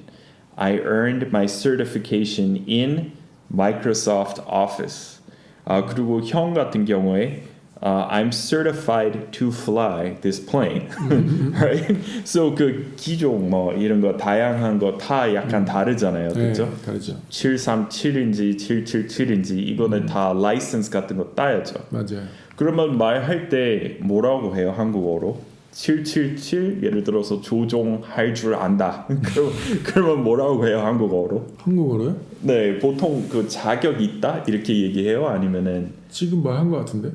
S1: I earned my certification in Microsoft Office. 그리고 형 같은 경우에 I'm certified to fly this plane. Right? So 그 기종 뭐 이런 거 다양한 거 다 약간 다르잖아요. 그렇죠?
S2: 네, 다르죠.
S1: 737인지 777인지 이거는 다 라이선스 같은 거 따야죠.
S2: 맞아요.
S1: 그러면 말할 때 뭐라고 해요? 한국어로? 777 예를 들어서 조종할 줄 안다. 그러면 뭐라고 해요? 한국어로?
S2: 한국어로요?
S1: 네, 보통 그 자격 있다 이렇게 얘기해요? 아니면은
S2: 지금 말한 것 같은데?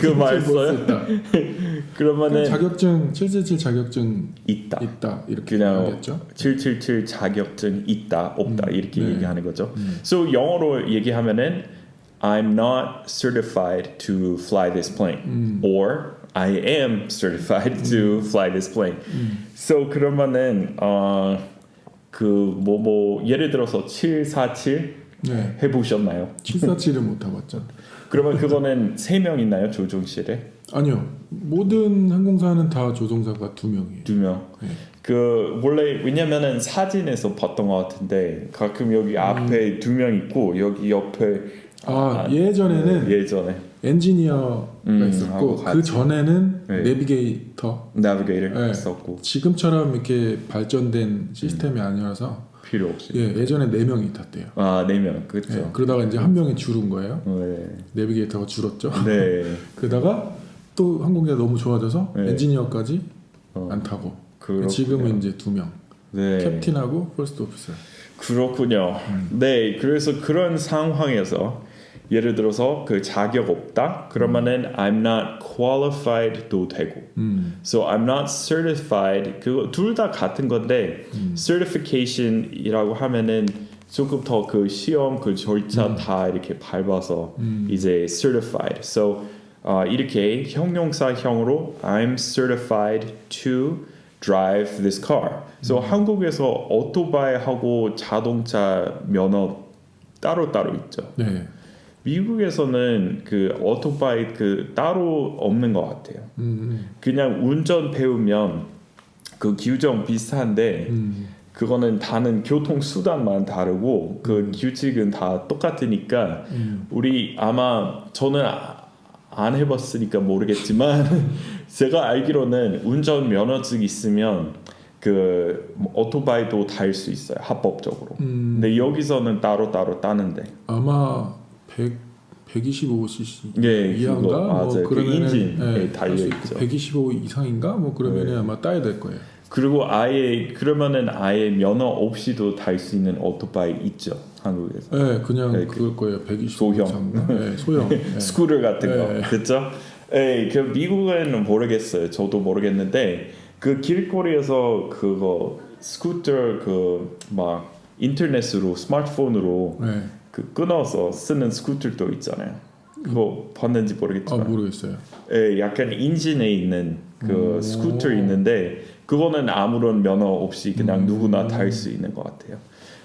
S1: 그 말 써요? 그러면은
S2: 자격증 777 자격증
S1: 있다
S2: 이렇게
S1: 그냥
S2: 얘기했죠?
S1: 777 자격증 있다 없다 이렇게
S2: 네.
S1: 얘기하는 거죠. So 영어로 얘기하면은 I'm not certified to fly this plane or I am certified to fly this plane. So 그러면은 그 예를 들어서 747
S2: 네.
S1: 해보셨나요?
S2: 747은 못 해봤죠.
S1: 그러면 그거는 3명 있나요? 조종실에?
S2: 아니요. 모든 항공사는 다 조종사가 2명이에요.
S1: 2명.
S2: 네.
S1: 그 원래 왜냐면은 사진에서 봤던 것 같은데 가끔 여기 앞에 2명 있고 여기 옆에
S2: 예전에 엔지니어가 있었고 그 전에는
S1: 네.
S2: 내비게이터
S1: 네. 있었고
S2: 지금처럼 이렇게 발전된 시스템이 아니라서
S1: 필요 없이
S2: 예전에 4명이 탔대요.
S1: 4명 그렇죠.
S2: 네, 그러다가 이제 한 명이 줄은 거예요.
S1: 네.
S2: 내비게이터가 줄었죠.
S1: 네.
S2: 그러다가 또 항공기가 너무 좋아져서
S1: 네.
S2: 엔지니어까지 안 타고
S1: 그렇군요.
S2: 지금은 이제 2명
S1: 네.
S2: 캡틴하고 퍼스트 오피서.
S1: 그렇군요. 네, 그래서 그런 상황에서 예를 들어서 그 자격 없다 그러면은 I'm not qualified도 되고 so I'm not certified 그거 둘 다 같은 건데 certification이라고 하면은 조금 더 그 시험 그 절차 다 이렇게 밟아서 이제 certified so 이렇게 형용사형으로 I'm certified to drive this car so 한국에서 오토바이하고 자동차 면허 따로 있죠.
S2: 네.
S1: 미국에서는 그 오토바이 그 따로 없는 것 같아요. 그냥 운전 배우면 그 규정 비슷한데 그거는 다른 교통 수단만 다르고 그 규칙은 다 똑같으니까 우리 아마 저는 안 해봤으니까 모르겠지만 제가 알기로는 운전 면허증 있으면 그 오토바이도 탈 수 있어요 합법적으로. 근데 여기서는 따로 따는데
S2: 아마 125cc
S1: 예,
S2: 이하인가
S1: 그거, 맞아요. 그 인진에 달려 있죠.
S2: 125 이상인가 뭐 그러면은 아마 따야 될 거예요.
S1: 그리고 그러면은 아예 면허 없이도 탈 수 있는 오토바이 있죠 한국에서.
S2: 네, 그냥 그럴 거예요. 125
S1: 소형.
S2: 이상인가? 네, 소형. 네.
S1: 스쿠터 같은 거, 그렇죠? 그 미국에는 모르겠어요. 저도 모르겠는데 그 길거리에서 그거 스쿠터 그 막 인터넷으로 스마트폰으로
S2: 네.
S1: 그 끊어서 쓰는 스쿠터도 있잖아요. 그거 봤는지 모르겠지만.
S2: 모르겠어요.
S1: 약간 인진에 있는 그 스쿠터 있는데 그거는 아무런 면허 없이 그냥 누구나 탈 수 있는 것 같아요.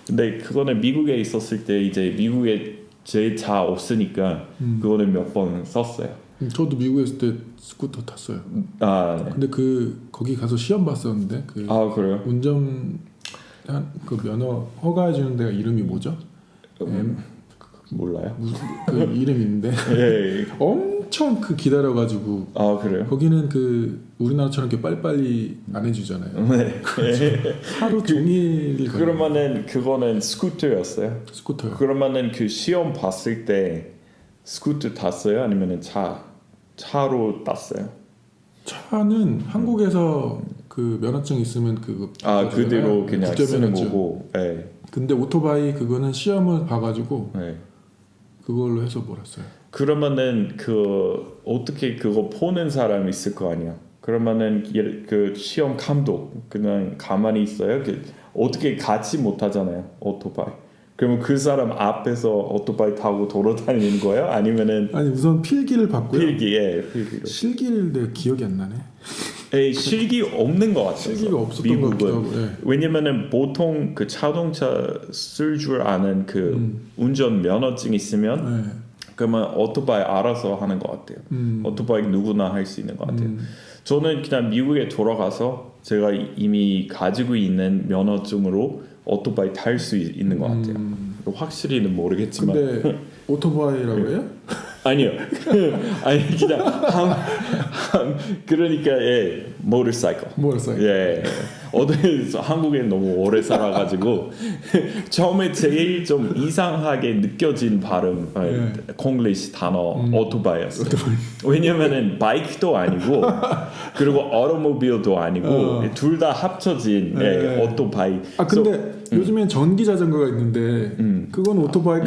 S1: 근데 그거는 미국에 있었을 때 이제 미국에 제 차 없으니까 그거는 몇 번 썼어요.
S2: 저도 미국에 있을 때 스쿠터 탔어요.
S1: 네.
S2: 근데 거기 가서 시험 봤었는데
S1: 그래요?
S2: 운전 그 면허 허가해 주는 데가 이름이 뭐죠?
S1: 몰라요.
S2: 그 이름 있는데
S1: 예.
S2: 엄청 기다려가지고.
S1: 그래요?
S2: 거기는 그 우리나라처럼 이렇게 빨리빨리 안 해주잖아요.
S1: 네.
S2: 하루 종일.
S1: 그러면은 그거는 스쿠터였어요?
S2: 스쿠터요.
S1: 그러면은 그 시험 봤을 때 스쿠터 탔어요? 아니면은 차로 땄어요?
S2: 차는 한국에서 그 면허증 있으면 그거
S1: 그대로 그냥 쓰는
S2: 면허증.
S1: 거고. 네.
S2: 근데 오토바이 그거는 시험을 봐가지고
S1: 네.
S2: 그걸로 해서 몰았어요.
S1: 그러면은 그 어떻게 그거 보는 사람 있을 거 아니야? 그러면은 그 시험 감독 그냥 가만히 있어요? 어떻게 같이 못 하잖아요 오토바이. 그러면 그 사람 앞에서 오토바이 타고 돌아다니는 거예요? 아니면은
S2: 아니 우선 필기를 받고요.
S1: 필기로.
S2: 실기를 내가 기억이 안 나네.
S1: 실기 없는 것 같아요.
S2: 실기가 없었던 것 같기도 하고. 예.
S1: 왜냐면은 보통 그 자동차 쓸 줄 아는 그 운전 면허증 있으면 그러면 오토바이 알아서 하는 것 같아요. 오토바이 누구나 할 수 있는 것 같아요. 저는 그냥 미국에 돌아가서 제가 이미 가지고 있는 면허증으로 오토바이 탈 수 있는 것 같아요. 확실히는 모르겠지만.
S2: 근데 오토바이라고 해요?
S1: 아니요. 아니 그냥 그러니까 모터사이클. 예. 한국에 너무 오래 살아가지고 처음에 제일 좀 이상하게 느껴진 발음 콩글리시 단어 오토바이였어요. 왜냐면은 바이크도 아니고 그리고 오토모빌도 아니고 둘 다 합쳐진 오토바이.
S2: 아 근데 요즘엔 전기 자전거가 있는데 그건 오토바이가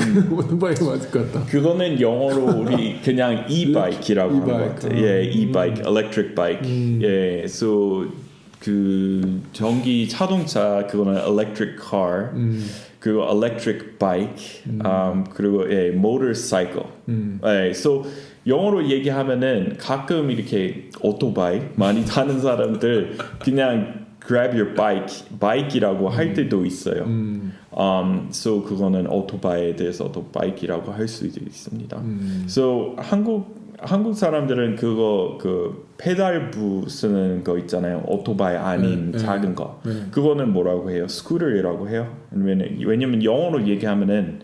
S2: 맞을 것 같다.
S1: 그거는 영어로 우리 그냥 e-bike이라고 하는 것 같아요. e-bike, electric bike. so 그 전기 자동차 그거는 electric car. 그리고 electric bike. 그리고 motorcycle. so 영어로 얘기하면은 가끔 이렇게 오토바이 많이 타는 사람들 그냥 grab your bike이라고 할 때도 있어요. so 그거는 오토바이에 대해서도 bike이라고 할 수도 있습니다. so 한국 사람들은 그거 그 페달부 쓰는 거 있잖아요. 오토바이 아닌 작은 거. 그거는 뭐라고 해요? 스쿠터라고 해요. 왜냐면 영어로 얘기하면은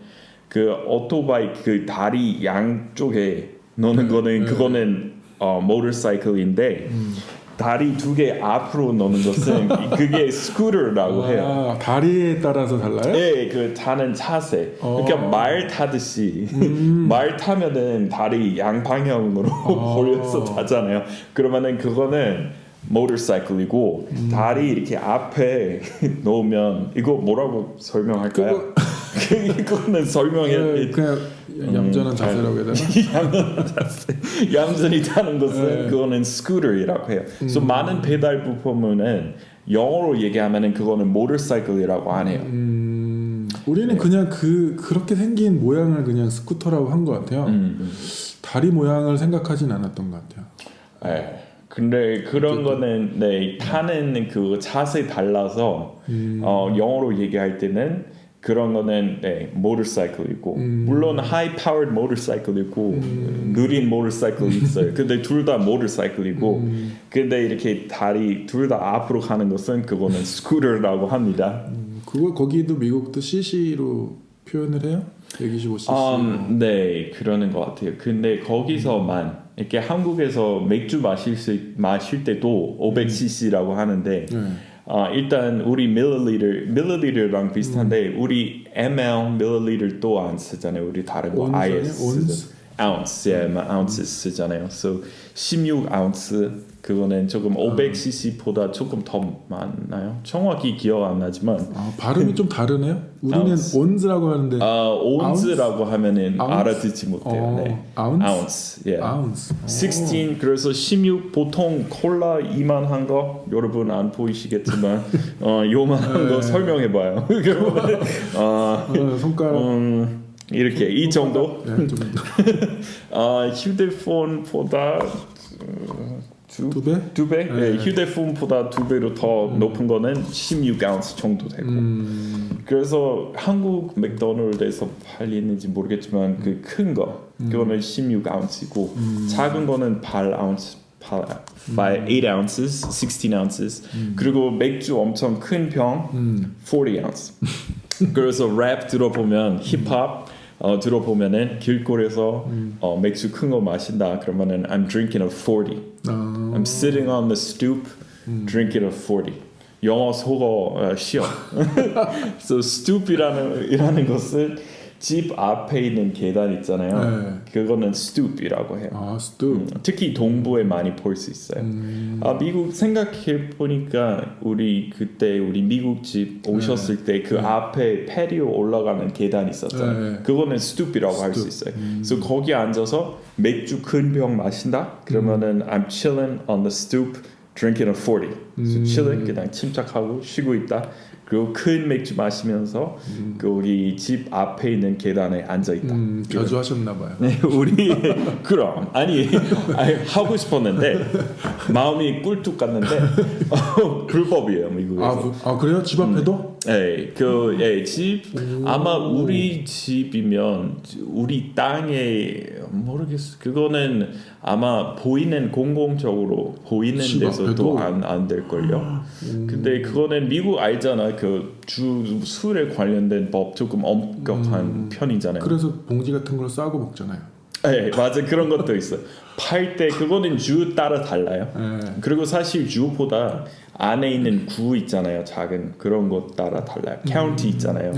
S1: 그 오토바이 그 다리 양쪽에 넣는 거는 그거는 모터사이클인데 다리 두 개 앞으로 넣는 것은 그게 스쿠터라고 해요.
S2: 다리에 따라서 달라요?
S1: 네, 그 타는 차세. 그러니까 말 타듯이 말 타면은 다리 양방향으로 돌려서 타잖아요. 그러면은 그거는 모터사이클이고 다리 이렇게 앞에 놓으면 이거 뭐라고 설명할까요? 그거는 설명해.
S2: 그냥 얌전한 자세라고 해야 되나?
S1: 얌전히 타는 것은 그거는 스쿠터이라고 해요. 그래서 많은 페달 부품은 영어로 얘기하면은 그거는 모터사이클이라고 안 해요.
S2: 우리는 그냥 그렇게 생긴 모양을 그냥 스쿠터라고 한 것 같아요. 다리 모양을 생각하진 않았던 것 같아요.
S1: 근데 그런 거는 타는 그 자세 달라서 영어로 얘기할 때는 그런 거는 모터사이클이고 물론 high powered 모터사이클 있고 느린 모터사이클 있어요. 근데 둘 다 모터사이클이고 근데 이렇게 다리 둘 다 앞으로 가는 것은 그거는 스쿠터라고 합니다.
S2: 거기도 미국도 cc로 표현을 해요? 125cc.
S1: 네, 그러는 것 같아요. 근데 거기서만 이렇게 한국에서 맥주 마실 때도 500cc라고 하는데 일단 우리 밀리리터랑 비슷한데 우리 ml 밀리리터도 안 쓰잖아요. 우리 다른 거 아예 ounce 쓰잖아요. So 16ounce 그거는 조금 500cc보다 조금 더 많나요? 정확히 기억 안 나지만
S2: 발음이 좀 다르네요. 우리는 온즈라고 하는데
S1: 온즈라고 하면은 알아듣지 못해요.
S2: ounce.
S1: ounce. 16 그래서 16 보통 콜라 이만한 거 여러분 안 보이시겠지만 요만한 거 설명해 봐요.
S2: 손가락
S1: 이렇게 이 정도. 휴대폰보다 두 배? 휴대폰보다 2배로 더 높은 거는 16ounce 정도 되고 그래서 한국 맥도날드에서 팔리는지 모르겠지만 그 큰 거 그거는 16ounce이고 작은 거는 8ounce 8ounces, 16ounces 그리고 맥주 엄청 큰 병 40ounce 그래서 랩 들어보면 힙합 들어보면은 길거리에서 맥주 큰 거 마신다 그러면은 I'm drinking a 40. I'm sitting on the stoop drinking a 40. 영어 속어 시험. So stoop이라는 것은 집 앞에 있는 계단 있잖아요. 그거는 stoop이라고 해요.
S2: stoop.
S1: 특히 동부에 많이 볼 수 있어요. 미국 생각해 보니까 우리 미국 집 오셨을 때 그 앞에 패리오 올라가는 계단 있었잖아요. 그거는 stoop이라고 할 수 있어요. 그래서 거기 앉아서 맥주 큰 병 마신다. 그러면은 I'm chilling on the stoop drinking a 40. So chilling, 그냥 침착하고 쉬고 있다. 그리고 큰 맥주 마시면서 그 우리 집 앞에 있는 계단에 앉아 있다.
S2: 자주 하셨나 봐요.
S1: 네, 우리 그럼 아니 하고 싶었는데 마음이 꿀뚝 갔는데 불법이에요 미국에서.
S2: 아 그래요? 집 앞에도?
S1: 네, 집 아마 우리 집이면 우리 땅에 모르겠어. 그거는 아마 보이는 공공적으로 보이는 데서도 안 될 걸요. 근데 그거는 미국 알잖아. 그 술에 관련된 법 조금 엄격한 편이잖아요.
S2: 그래서 봉지 같은 걸 싸고 먹잖아요.
S1: 네, 맞아. 그런 것도 있어. 팔 때 그거는 주 따라 달라요. 그리고 사실 주보다 안에 있는 구 있잖아요. 작은 그런 것 따라 달라요. 카운티 있잖아요.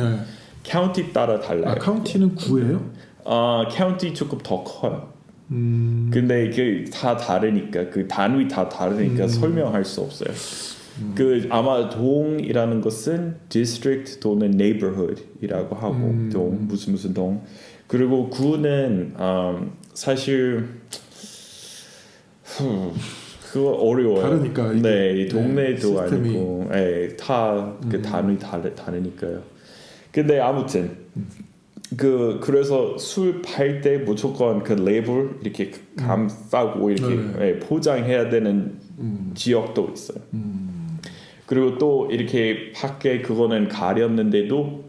S1: 카운티 따라 달라요.
S2: 카운티는 구예요?
S1: 카운티 조금 더 커요. 근데 이게 다 다르니까 그 단위 다 다르니까 설명할 수 없어요. 그 아마 동이라는 것은 district 또는 neighborhood이라고 하고 동 무슨 동. 그리고 구는 사실 그거 어려워요.
S2: 다르니까.
S1: 네, 동네도 아니고, 다 그 단위 다르니까요. 근데 아무튼 그래서 술 팔 때 무조건 그 레벨 이렇게 감싸고 이렇게 포장해야 되는 지역도 있어요. 그리고 또 이렇게 밖에 그거는 가렸는데도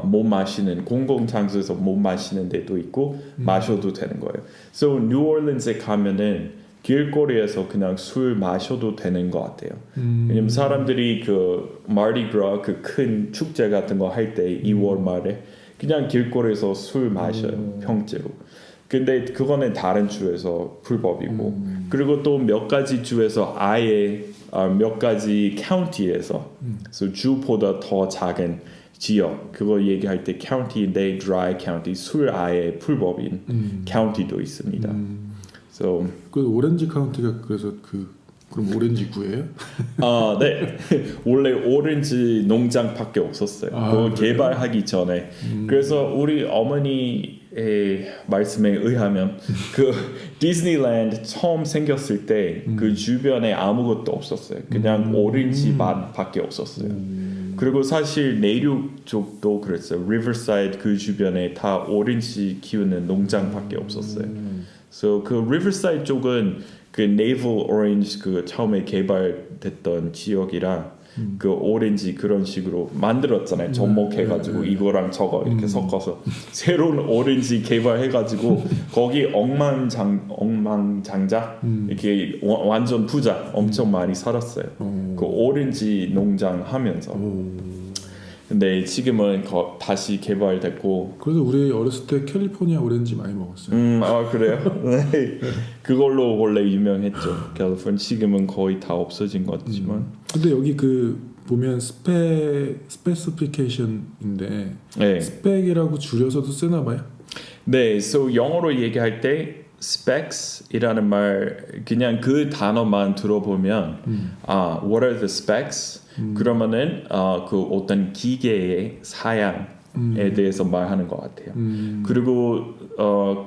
S1: 못 마시는 공공 장소에서 못 마시는 데도 있고 마셔도 되는 거예요. So 뉴올리언스에 가면은 길거리에서 그냥 술 마셔도 되는 것 같아요. 왜냐면 사람들이 그 마르디그라 그 큰 축제 같은 거 할 때 2월 말에 그냥 길거리에서 술 마셔요. 평제로. 근데 그거는 다른 주에서 불법이고 그리고 또 몇 가지 주에서 아예 몇 가지 카운티에서 그래서 주보다 더 작은 지역 그거 얘기할 때 카운티인데 dry county 술 아예 불법인 카운티도 있습니다. So
S2: 그 오렌지 카운티가 그래서 그럼 오렌지 구예요?
S1: 네. 원래 오렌지 농장밖에 없었어요. 그거 개발하기 전에. 그래서 우리 어머니의 말씀에 의하면 그 디즈니랜드 처음 생겼을 때 그 주변에 아무것도 없었어요. 그냥 오렌지 맛밖에 없었어요. 그리고 사실 내륙 쪽도 그랬어요. 리버사이드 그 주변에 다 오렌지 키우는 농장밖에 없었어요. So 그 리버사이드 쪽은 그 네이블 오렌지 그 처음에 개발됐던 지역이라 그 오렌지 그런 식으로 만들었잖아요. 접목해가지고 이거랑 저거 이렇게 섞어서 새로운 오렌지 개발해가지고 거기 억만장자 이렇게 완전 부자 엄청 많이 살았어요. 그 오렌지 농장 하면서. 근데 지금은 다시 개발됐고.
S2: 그래서 우리 어렸을 때 캘리포니아 오렌지 많이 먹었어요.
S1: 그래요? 네. 그걸로 원래 유명했죠. 캘리포니아 지금은 거의 다 없어진 것 같지만.
S2: 근데 여기 그 보면 스페시피케이션인데 스펙이라고 줄여서도 쓰나 봐요.
S1: 네, so 영어로 얘기할 때 specs이라는 말 그냥 그 단어만 들어보면 what are the specs? 그러면은 그 어떤 기계의 사양에 대해서 말하는 것 같아요. 그리고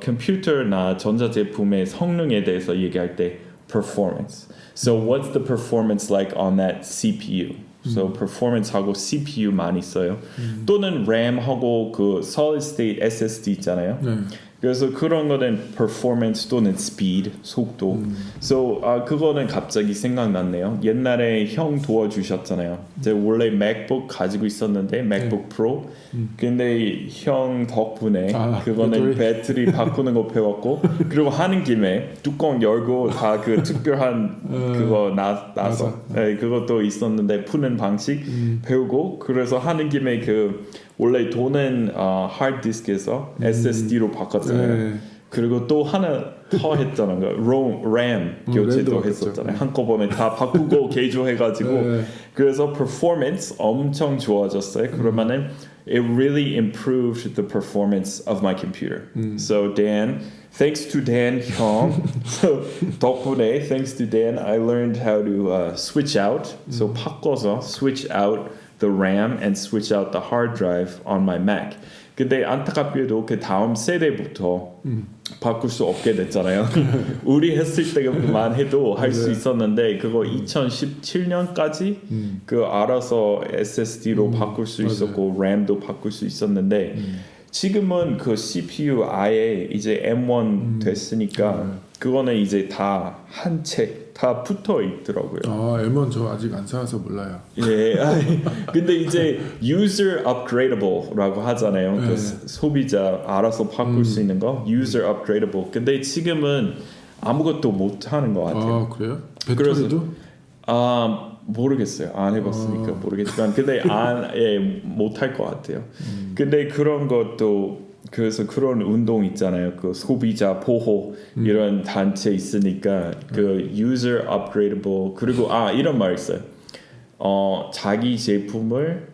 S1: 컴퓨터나 전자제품의 성능에 대해서 얘기할 때 performance. So what's the performance like on that CPU? So performance하고 CPU 많이 써요. 또는 RAM하고 그 solid state SSD 있잖아요. 그래서 그런 거는 performance 또는 speed, 속도. So 그거는 갑자기 생각났네요. 옛날에 형 도와주셨잖아요. 제가 원래 MacBook 가지고 있었는데 MacBook Pro. 근데 형 덕분에 그거는 배터리 바꾸는 거 배웠고 그리고 하는 김에 뚜껑 열고 다 그 특별한 그거 나서 그것도 있었는데 푸는 방식 배우고 그래서 하는 김에 그 원래 돈은 하드디스크에서 SSD로 바꿨잖아요. 그리고 또 하나 더 했잖아요. RAM 교체도 했었잖아요. 한꺼번에 다 바꾸고 개조해가지고 그래서 performance 엄청 좋아졌어요. 그러면은 it really improved the performance of my computer. So Dan, thanks to Dan 형, so 덕분에 thanks to Dan, I learned how to switch out. So 바꿔서 switch out the RAM and switch out the hard drive on my Mac. 근데 안타깝게도 그 다음 세대부터 바꿀 수 없게 됐잖아요. 우리 했을 때만 해도 할 수 있었는데 그거 2017년까지 그 알아서 SSD로 바꿀 수 있었고 램도 바꿀 수 있었는데 지금은 그 CPU 아예 이제 M1 됐으니까 그거는 이제 다 한 채 다 붙어 있더라고요.
S2: 아, M1 저 아직 안 사서 몰라요.
S1: 예, 근데 이제 user upgradable라고 하잖아요. 그 소비자 알아서 바꿀 수 있는 거, user upgradable. 근데 지금은 아무것도 못 하는 것 같아요.
S2: 아, 그래요? 배터리도?
S1: 모르겠어요. 안 해봤으니까 모르겠지만, 근데 못 할 것 같아요. 근데 그런 것도 그래서 그런 운동 있잖아요. 그 소비자 보호 이런 단체 있으니까 그 user upgradable 그리고 이런 말 있어요. 자기 제품을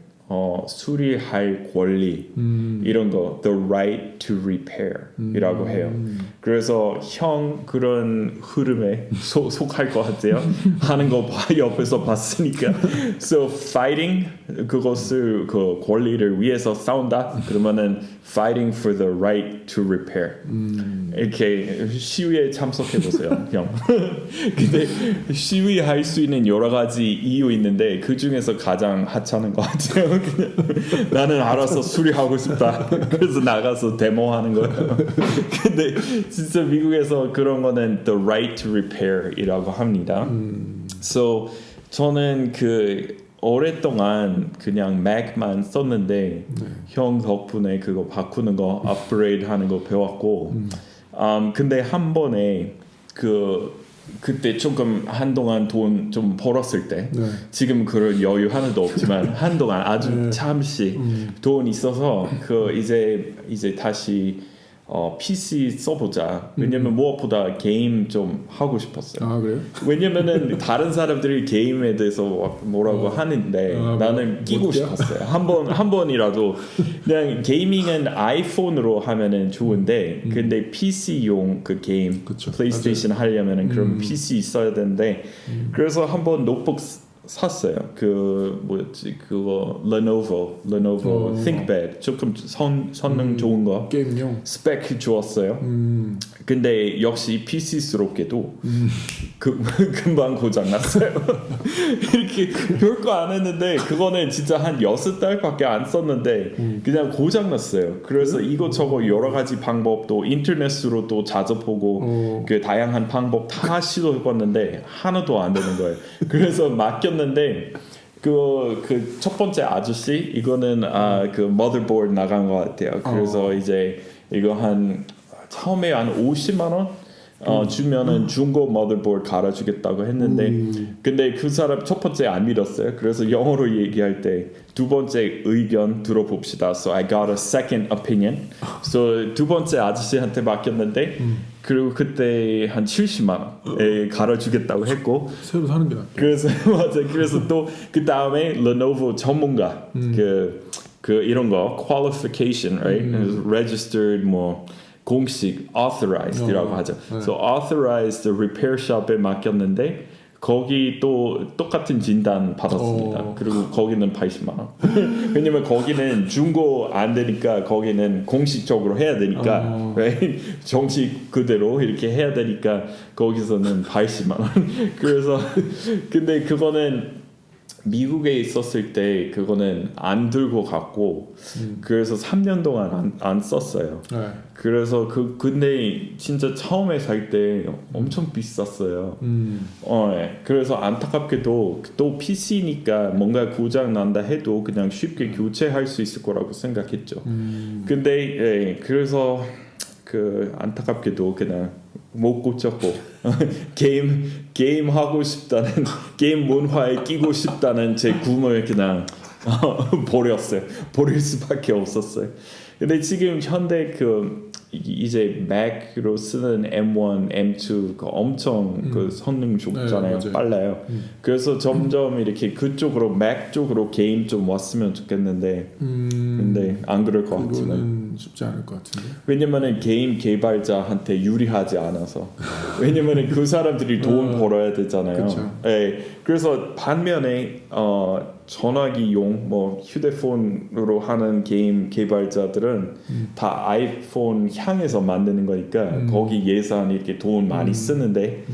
S1: 수리할 권리 이런 거 the right to repair 이라고 해요. 그래서 형 그런 흐름에 속할 것 같아요. 하는 거 옆에서 봤으니까. So fighting 그것을 그 권리를 위해서 싸운다. 그러면은 fighting for the right to repair. 이렇게 시위에 참석해 보세요, 형. 근데 시위할 수 있는 여러 가지 이유 있는데 그 중에서 가장 하찮은 것 같아요. 그냥 나는 알아서 수리하고 싶다. 그래서 나가서 데모하는 거예요. 근데 진짜 미국에서 그런 거는 the right to repair이라고 합니다. So 저는 그 오랫동안 그냥 Mac만 썼는데 형 덕분에 그거 바꾸는 거, 업그레이드 하는 거 배웠고 근데 한 번에 그때 조금 한동안 돈 좀 벌었을 때 지금 그런 여유 하나도 없지만 한동안 아주 잠시 돈 있어서 그 이제 다시 PC 써보자. 왜냐면 무엇보다 게임 좀 하고 싶었어요.
S2: 아, 그래요?
S1: 왜냐면은 다른 사람들이 게임에 대해서 뭐라고 하는데 나는 끼고 싶었어요. 한 번이라도 그냥 게이밍은 아이폰으로 하면은 좋은데 근데 PC용 그 게임
S2: 그쵸,
S1: 플레이스테이션 하려면은 그런 PC 있어야 되는데 그래서 한번 노트북 샀어요. 그 뭐였지? 그거 Lenovo ThinkPad 조금 성능 좋은 거
S2: 게임용
S1: 스펙 좋았어요. 근데 역시 PC스럽게도 금방 고장 났어요. 이렇게 별거 안 했는데 그거는 진짜 한 6달밖에 안 썼는데 그냥 고장 났어요. 그래서 이것저것 여러 가지 방법도 인터넷으로 또 찾아보고 그 다양한 방법 다 시도해봤는데 하나도 안 되는 거예요. 그래서 맡겼는데 그 첫 번째 아저씨 이거는 그 motherboard 나간 것 같아요. 그래서 이제 이거 처음에 한 50만 원 주면은 중고 motherboard 갈아주겠다고 했는데 근데 그 사람 첫 번째 안 믿었어요. 그래서 영어로 얘기할 때 두 번째 의견 들어봅시다. So I got a second opinion. So 두 번째 아저씨한테 맡겼는데 그리고 그때 한 70만 원에 갈아주겠다고 했고
S2: 새로 사는 게 낫죠.
S1: 그래서 맞아. 그래서 또 그 다음에 Lenovo 전문가 그 이런 거 qualification, right? registered 뭐 공식 authorized이라고 하죠. So authorized repair shop에 맡겼는데 거기 또 똑같은 진단 받았습니다. 그리고 거기는 80만 원. 왜냐면 거기는 중고 안 되니까 거기는 공식적으로 해야 되니까 right? 정식 그대로 이렇게 해야 되니까 거기서는 80만 원. 그래서 근데 그거는 미국에 있었을 때 그거는 안 들고 갔고 그래서 3년 동안 안 썼어요. 그래서 근데 진짜 처음에 살 때 엄청 비쌌어요. 그래서 안타깝게도 또 PC니까 뭔가 고장 난다 해도 그냥 쉽게 교체할 수 있을 거라고 생각했죠. 근데 그래서 그 안타깝게도 그냥 못 고쳤고 게임 하고 싶다는 게임 문화에 끼고 싶다는 제 꿈을 그냥 버렸어요. 버릴 수밖에 없었어요. 근데 지금 현대 이제 Mac로 쓰는 M1, M2 엄청 그 성능 좋잖아요.
S2: 네,
S1: 빨라요. 그래서 점점 이렇게 그쪽으로 Mac 쪽으로 게임 좀 왔으면 좋겠는데 근데 안 그럴 것 같지만.
S2: 건 쉽지 않을 것 같은데.
S1: 왜냐면은 게임 개발자한테 유리하지 않아서. 왜냐면은 그 사람들이 돈 벌어야 되잖아요. 네, 그래서 반면에 전화기용 뭐 휴대폰으로 하는 게임 개발자들은 다 아이폰 향해서 만드는 거니까 거기 예산 이렇게 돈 많이 쓰는데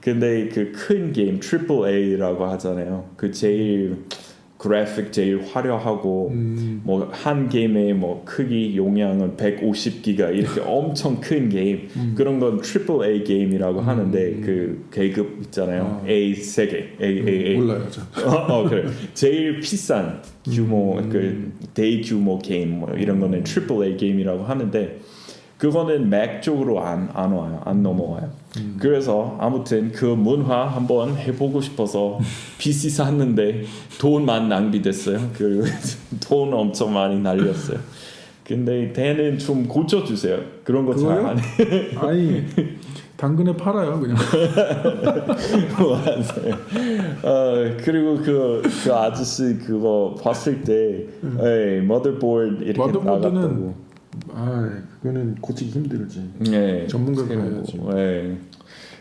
S1: 근데 그 큰 게임 트리플 A라고 하잖아요. 그 제일 그래픽 제일 화려하고 뭐 한 게임의 뭐 크기 용량은 150기가 이렇게 엄청 큰 게임 그런 건 트리플 A 게임이라고 하는데 그 계급 있잖아요. A 세 개, A.
S2: 몰라요,
S1: 그래. 제일 비싼 규모 그 대규모 게임 뭐 이런 거는 트리플 A 게임이라고 하는데 그거는 맥 쪽으로 안 와요, 안 넘어와요. 그래서 아무튼 그 문화 한번 해보고 싶어서 PC 샀는데 돈만 낭비됐어요. 그리고 돈 엄청 많이 날렸어요. 근데 대는 좀 고쳐주세요. 그런 거 잘 안 해.
S2: 아니 당근에 팔아요 그냥.
S1: 맞아요. 그리고 그 아저씨 그거 봤을 때 머더보드 이렇게 나갔다고.
S2: 그거는 고치기 힘들지.
S1: 네,
S2: 전문가가 해야지.
S1: 네.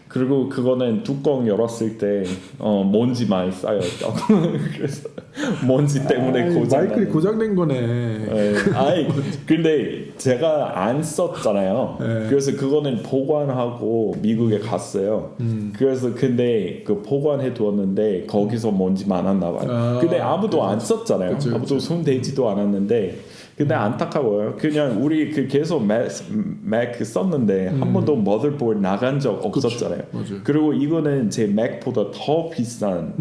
S1: 그리고 그거는 뚜껑 열었을 때 먼지 많이 쌓였다고. 그래서 먼지 때문에 고장.
S2: 마이클이 고장낸 거네.
S1: 네. 근데 제가 안 썼잖아요. 네. 그래서 그거는 보관하고 미국에 갔어요. 그래서 근데 그 보관해 두었는데 거기서 먼지 많았나 봐요. 근데 아무도 안 썼잖아요. 그쵸. 아무도 손 대지도 않았는데. 근데 안타까워요. 그냥 우리 그 계속 맥 썼는데 한 번도 머더보드 나간 적 없었잖아요. 그리고 이거는 제 맥보다 더 비싼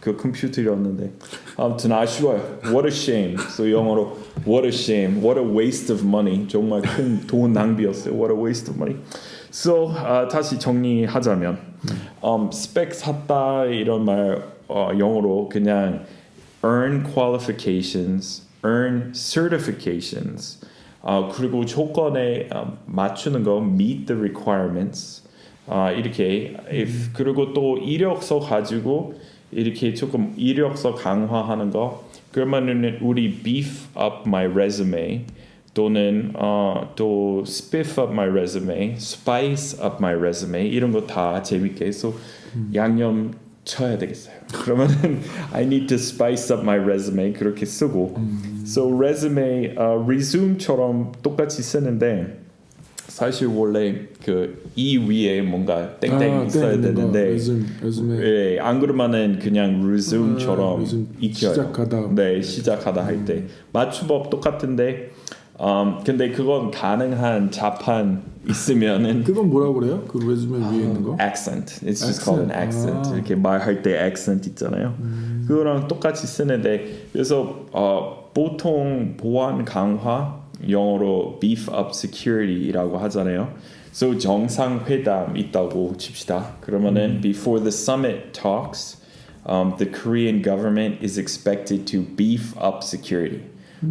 S1: 그 컴퓨터였는데 아무튼 아쉬워요. What a shame. So 영어로 What a shame. What a waste of money. 정말 큰 돈 낭비였어요. What a waste of money. So 다시 정리하자면 스펙 샀다 이런 말 영어로 그냥 earn qualifications. earn certifications. 그리고 조건에 맞추는 거 meet the requirements. 이렇게 그리고 또 이력서 가지고 이렇게 조금 이력서 강화하는 거. 그러면은 우리 beef up my resume 또는 또 spiff up my resume, spice up my resume 이런 거 다 재밌게 해서 양념 쳐야 되겠어요. 그러면은 I need to spice up my resume 그렇게 쓰고 so resume resume처럼 똑같이 쓰는데 사실 원래 그 이 위에 뭔가 땡땡 있어야 되는데 예, 안 그러면은 그냥 resume처럼 익혀요. 시작하다 할 때 맞춤법 똑같은데 근데 그건 가능한 자판 있으면은
S2: 그건 뭐라고 그래요? 그 레즈메 위에 있는 거?
S1: accent. It's just called an accent. 이렇게 말할 때 accent 있잖아요. 그거랑 똑같이 쓰는데 그래서 보통 보안 강화 영어로 beef up security라고 하잖아요. So 정상회담 있다고 칩시다. 그러면은 before the summit talks, the Korean government is expected to beef up security.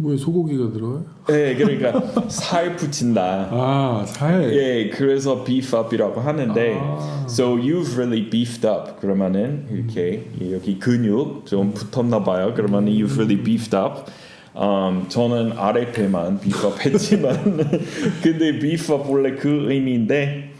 S2: 왜 소고기가 들어요?
S1: 네, 그러니까 살 붙인다.
S2: 살.
S1: 예, 그래서 beef up이라고 하는데, so you've really beefed up. 그러면은 이렇게 여기 근육 좀 붙었나 봐요. 그러면은 you've really beefed up. 저는 아랫배만 beef up 했지만, 근데 beef up 원래 그 의미인데.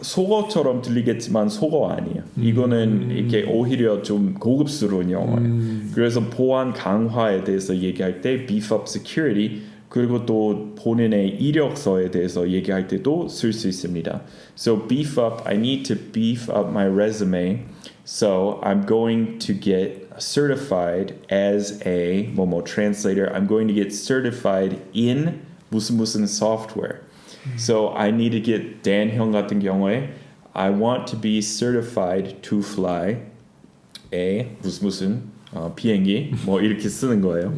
S1: 속어처럼 들리겠지만 속어 아니에요. 이거는 이렇게 오히려 좀 고급스러운 영어예요. 그래서 보안 강화에 대해서 얘기할 때 beef up security 그리고 또 본인의 이력서에 대해서 얘기할 때도 쓸 수 있습니다. So beef up, I need to beef up my resume. So I'm going to get certified as a 뭐뭐 translator. I'm going to get certified in 무슨 software. So I need to get Dan 형 같은 경우에 I want to be certified to fly a 무슨 비행기 뭐 이렇게 쓰는 거예요.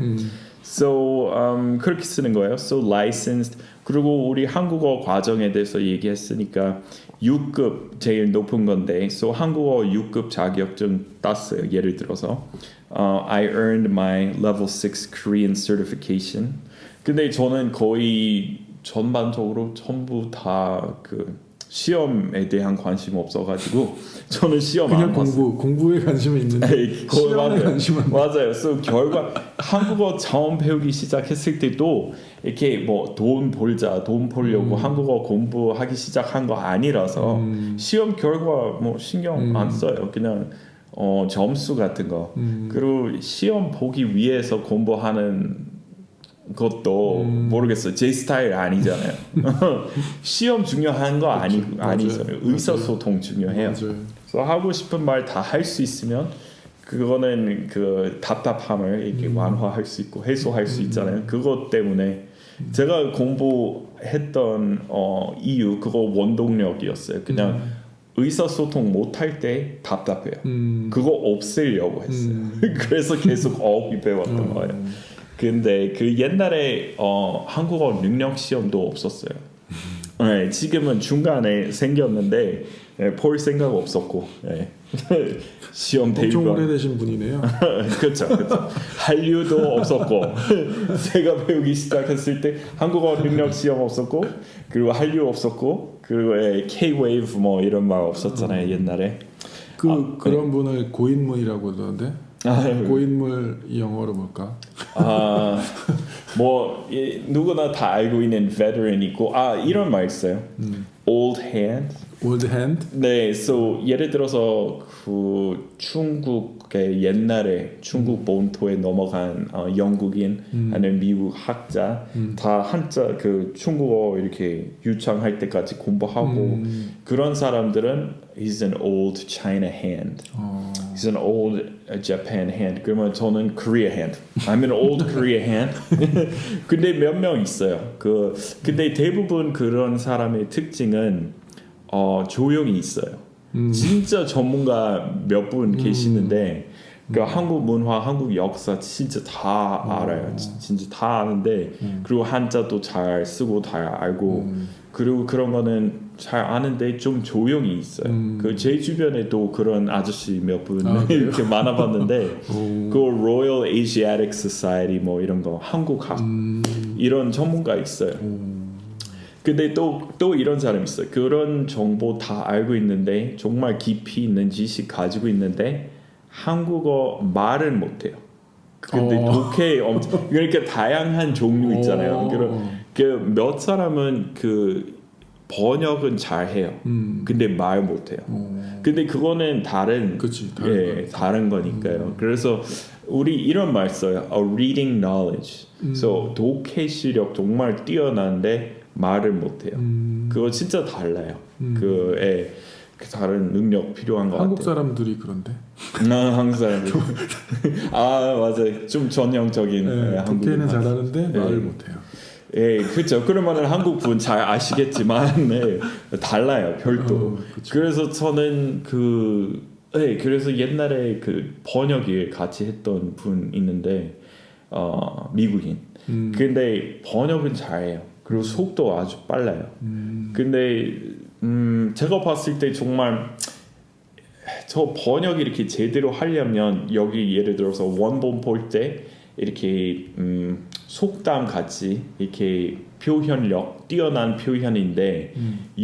S1: So 그렇게 쓰는 거예요. So licensed 그리고 우리 한국어 과정에 대해서 얘기했으니까 6급 제일 높은 건데 so 한국어 6급 자격증 땄어요. 예를 들어서 I earned my level 6 Korean certification. 근데 저는 거의 전반적으로 전부 다 그 시험에 대한 관심 없어가지고 저는 시험
S2: 그냥
S1: 안 봤어요.
S2: 공부에 관심은 있는데 시험에 관심은
S1: 맞아요. 그래서 결과 한국어 처음 배우기 시작했을 때도 이렇게 뭐 돈 벌려고 한국어 공부하기 시작한 거 아니라서 시험 결과 뭐 신경 안 써요. 그냥 점수 같은 거. 그리고 시험 보기 위해서 공부하는 것도 모르겠어요. 제 스타일 아니잖아요. 시험 중요한 거 아니잖아요. 의사소통 중요해요.
S2: 맞아요.
S1: 그래서 하고 싶은 말 다 할 수 있으면 그거는 그 답답함을 이렇게 완화할 수 있고 해소할 수 있잖아요. 그것 때문에 제가 공부했던 이유 그거 원동력이었어요. 그냥 의사소통 못할 때 답답해요. 그거 없애려고 했어요. 그래서 계속 어휘 배웠던 거예요. 근데 그 옛날에 한국어 능력 시험도 없었어요. 네, 지금은 중간에 생겼는데 볼 생각 없었고 시험
S2: 엄청
S1: 대입
S2: 오래되신 분이네요.
S1: 그렇죠. 한류도 없었고 제가 배우기 시작했을 때 한국어 능력 시험 없었고 그리고 한류 없었고 그리고 K-Wave 뭐 이런 말 없었잖아요 옛날에.
S2: 그런 분을 고인물이라고 그러던데. 고인물 영어로 뭘까?
S1: 뭐 누구나 다 알고 있는 veteran 있고 이런 말 있어요. old hand.
S2: old hand?
S1: 네, so 예를 들어서 그 중국의 옛날에 중국 본토에 넘어간 영국인 아니면 미국 학자 다 한자 그 중국어 이렇게 유창할 때까지 공부하고 그런 사람들은 he's an old China hand. He's an old Japan hand. 그러면 저는 Korea hand. I'm an old Korea hand. 근데 몇 명 있어요. 근데 대부분 그런 사람의 특징은 조용히 있어요. 진짜 전문가 몇 분 계시는데 그 한국 문화, 한국 역사 진짜 다 알아요. 진짜 다 아는데 그리고 한자도 잘 쓰고 잘 알고 그리고 그런 거는 잘 아는데 좀 조용히 있어요. 그 제 주변에도 그런 아저씨 몇 분 이렇게 많아봤는데 그 Royal Asiatic Society 뭐 이런 거 한국학 이런 전문가 있어요. 근데 또 이런 사람 있어요. 그런 정보 다 알고 있는데 정말 깊이 있는 지식 가지고 있는데 한국어 말은 못해요. 근데 독해 엄청 그러니까 다양한 종류 있잖아요. 그 몇 사람은 그 번역은 잘해요. 근데 말 못해요. 근데 그거는 다른 다른 거니까요. 그래서 우리 이런 말 써요. A reading knowledge. So 독해 시력 정말 뛰어난데 말을 못해요. 그거 진짜 달라요. 그 다른 능력 필요한 것
S2: 한국
S1: 같아요.
S2: 사람들이 그런데.
S1: 한국 사람들. 맞아요. 좀 전형적인
S2: 독해는 잘하는데 말을 못해요.
S1: 그렇죠. 그러면은 한국 분 잘 아시겠지만 달라요. 별도. 그래서 저는 그래서 옛날에 그 번역일 같이 했던 분 있는데 미국인. 근데 번역은 잘해요. 그리고 속도 아주 빨라요. 근데 제가 봤을 때 정말 저 번역 이렇게 제대로 하려면 여기 예를 들어서 원본 볼 때 이렇게 속담 같이 이렇게 표현력 뛰어난 표현인데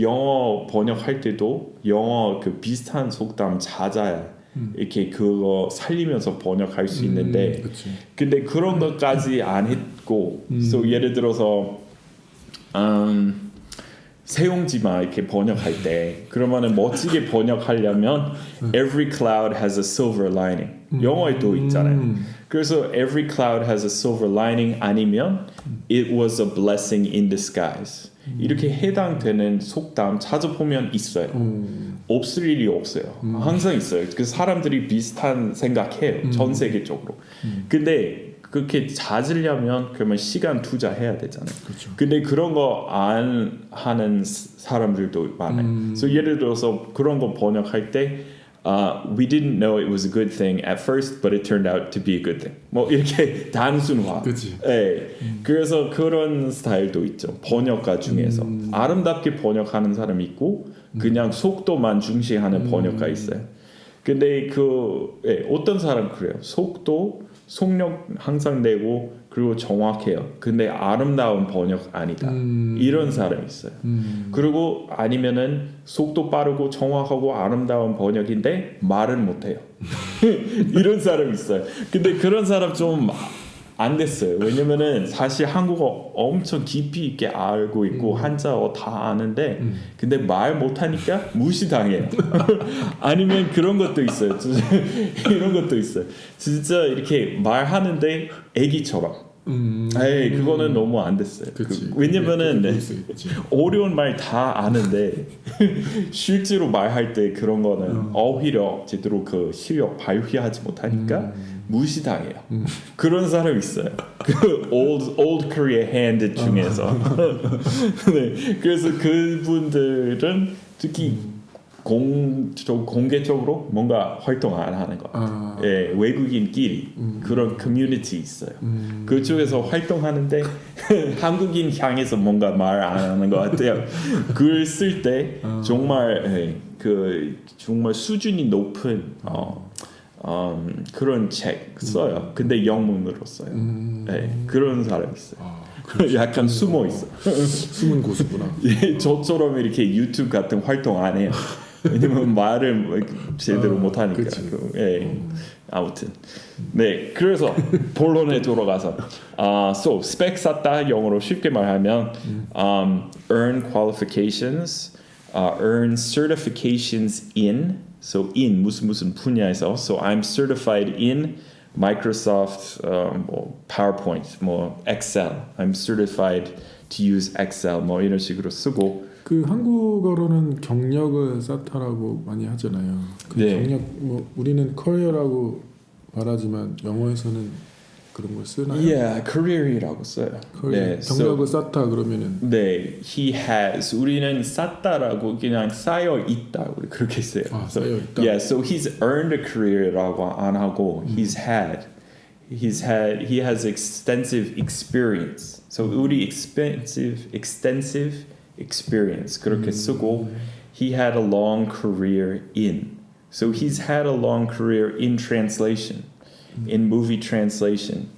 S1: 영어 번역할 때도 영어 그 비슷한 속담 찾아야 이렇게 그거 살리면서 번역할 수 있는데 근데 그런 것까지 안 했고 so 예를 들어서 세용지마 이렇게 번역할 때 그러면은 멋지게 번역하려면 every cloud has a silver lining 영어에도 있잖아요. 그래서 every cloud has a silver lining 아니면 it was a blessing in disguise 이렇게 해당되는 속담 찾아보면 있어요. 없을 일이 없어요. 항상 있어요. 그 사람들이 비슷한 생각해요. 전 세계적으로. 근데 그렇게 찾으려면 그러면 시간 투자해야 되잖아요. 그렇죠. 근데 그런 거 안 하는 사람들도 많아요. 그래서 예를 들어서 그런 거 번역할 때 we didn't know it was a good thing at first, but it turned out to be a good thing. 뭐 이렇게 단순화.
S2: 그치.
S1: 그래서 그런 스타일도 있죠. 번역가 중에서 아름답게 번역하는 사람이 있고 그냥 속도만 중시하는 번역가 있어요. 근데 어떤 사람 그래요. 속도 속력 항상 내고 그리고 정확해요. 근데 아름다운 번역 아니다. 이런 사람이 있어요. 그리고 아니면은 속도 빠르고 정확하고 아름다운 번역인데 말은 못해요. 이런 사람이 있어요. 근데 그런 사람 좀 안 됐어요. 왜냐면은 사실 한국어 엄청 깊이 있게 알고 있고 한자어 다 아는데 근데 말 못하니까 무시당해요. 아니면 그런 것도 있어요. 이런 것도 있어요. 진짜 이렇게 말하는데 애기처럼. 에이, 그거는 너무 안 됐어요. 왜냐면은 어려운 말 다 아는데 실제로 말할 때 그런 거는 오히려 제대로 그 실력 발휘하지 못하니까 무시당해요. 그런 사람 있어요. 그 old Korea hand 중에서. 네, 그래서 그분들은 특히 공개적으로 뭔가 활동 안 하는 것 같아요. 예, 외국인끼리 그런 커뮤니티 있어요. 그쪽에서 활동하는데 한국인 향해서 뭔가 말 안 하는 것 같아요. 글 쓸 때 정말 예, 그 정말 수준이 높은 그런 책 써요. 근데 영문으로 써요. 예, 그런 사람 있어요. 약간 숨어 있어.
S2: 숨은 고수구나.
S1: 예, 저처럼 이렇게 유튜브 같은 활동 안 해요. 왜냐면 말을 제대로 못 하니까. 예. 아무튼 네, 그래서 본론에 돌아가서 so 스펙 쌓다 영어로 쉽게 말하면 earn qualifications, earn certifications in. So in 무슨 분야에서. So I'm certified in Microsoft, 뭐 PowerPoint, 뭐 Excel. I'm certified to use Excel. 뭐 이런 식으로 쓰고.
S2: 그 한국어로는 경력을 쌓다라고 많이 하잖아요. 그
S1: 네.
S2: 경력 뭐 우리는 커리어라고 말하지만 영어에서는 그런 걸 쓰나요?
S1: Yeah, career이라고 써요.
S2: 네, 경력을 쌓다 그러면은
S1: 네, he has. 우리는 쌓다라고 그냥 쌓여 있다 우리 그렇게 써요.
S2: 쌓여 있다.
S1: Yeah, so he's earned a career라고 안 하고 he has extensive experience. So 우리 extensive experience 그렇게 쓰고 he had a long career in. So he's had a long career in translation. In movie translation,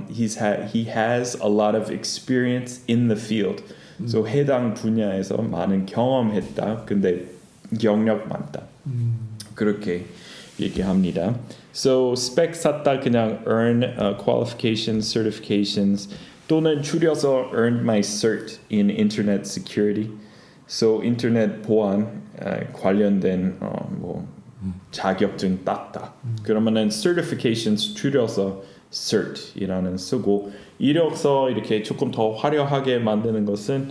S1: he has a lot of experience in the field. So 해당 분야에서 많은 경험했다. 근데 경력 많다. 그렇게 얘기합니다. So spec 쌓다 그냥 earn qualifications, certifications 또는 줄여서 earned my cert in internet security. So 인터넷 보안 관련된 뭐 자격증 땄다. 그러면은 certifications 줄여서 cert이라는 쓰고 이력서 이렇게 조금 더 화려하게 만드는 것은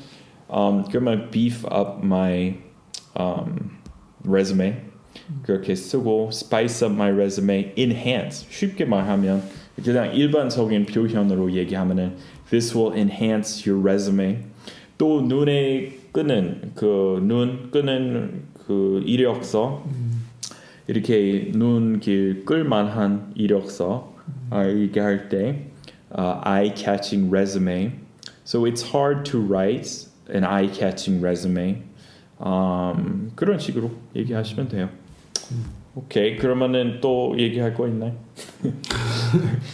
S1: 그러면 beef up my resume 그렇게 쓰고 spice up my resume, enhance 쉽게 말하면 그냥 일반적인 표현으로 얘기하면은 this will enhance your resume. 또 눈에 끄는 그 이력서 이렇게 눈길 끌만한 이력서 얘기할 때 eye-catching resume. So it's hard to write an eye-catching resume. 그런 식으로 얘기하시면 돼요. 오케이, 그러면은 또 얘기할 거 있나요?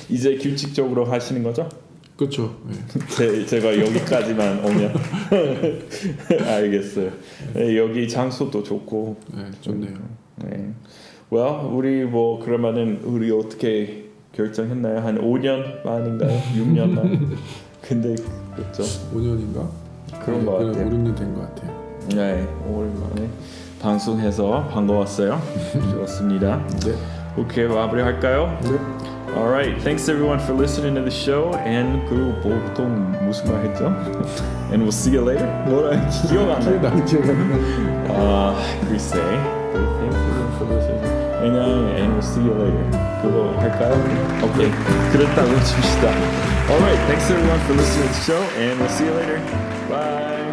S1: 이제 규칙적으로 하시는 거죠?
S2: 그렇죠. 네.
S1: 제가 여기까지만 오면 알겠어요. 네, 여기 장소도 좋고.
S2: 네, 좋네요.
S1: 네. Well, 우리 뭐 그러면은 우리 어떻게 결정했나요? 한 5년 만인가요? 6년 만? 근데 그렇죠?
S2: 5년인가?
S1: 그런 거 같아요.
S2: 5, 6년 된 거 같아요.
S1: 네, 오랜만에 방송해서 반가웠어요. 좋습니다.
S2: 네.
S1: 오케이, 마무리할까요?
S2: 네.
S1: Alright, thanks everyone for listening to the show. And 그리고 보통 무슨 말 했죠? And we'll see you later. 뭐라 기억 안 나요?
S2: 나는 기억 안 나.
S1: 글쎄. Thanks everyone for listening. And we'll see you later. 그거 할까요? 오케이, 그랬다고 칩시다. Alright, thanks everyone for listening to the show. And we'll see you later. Bye.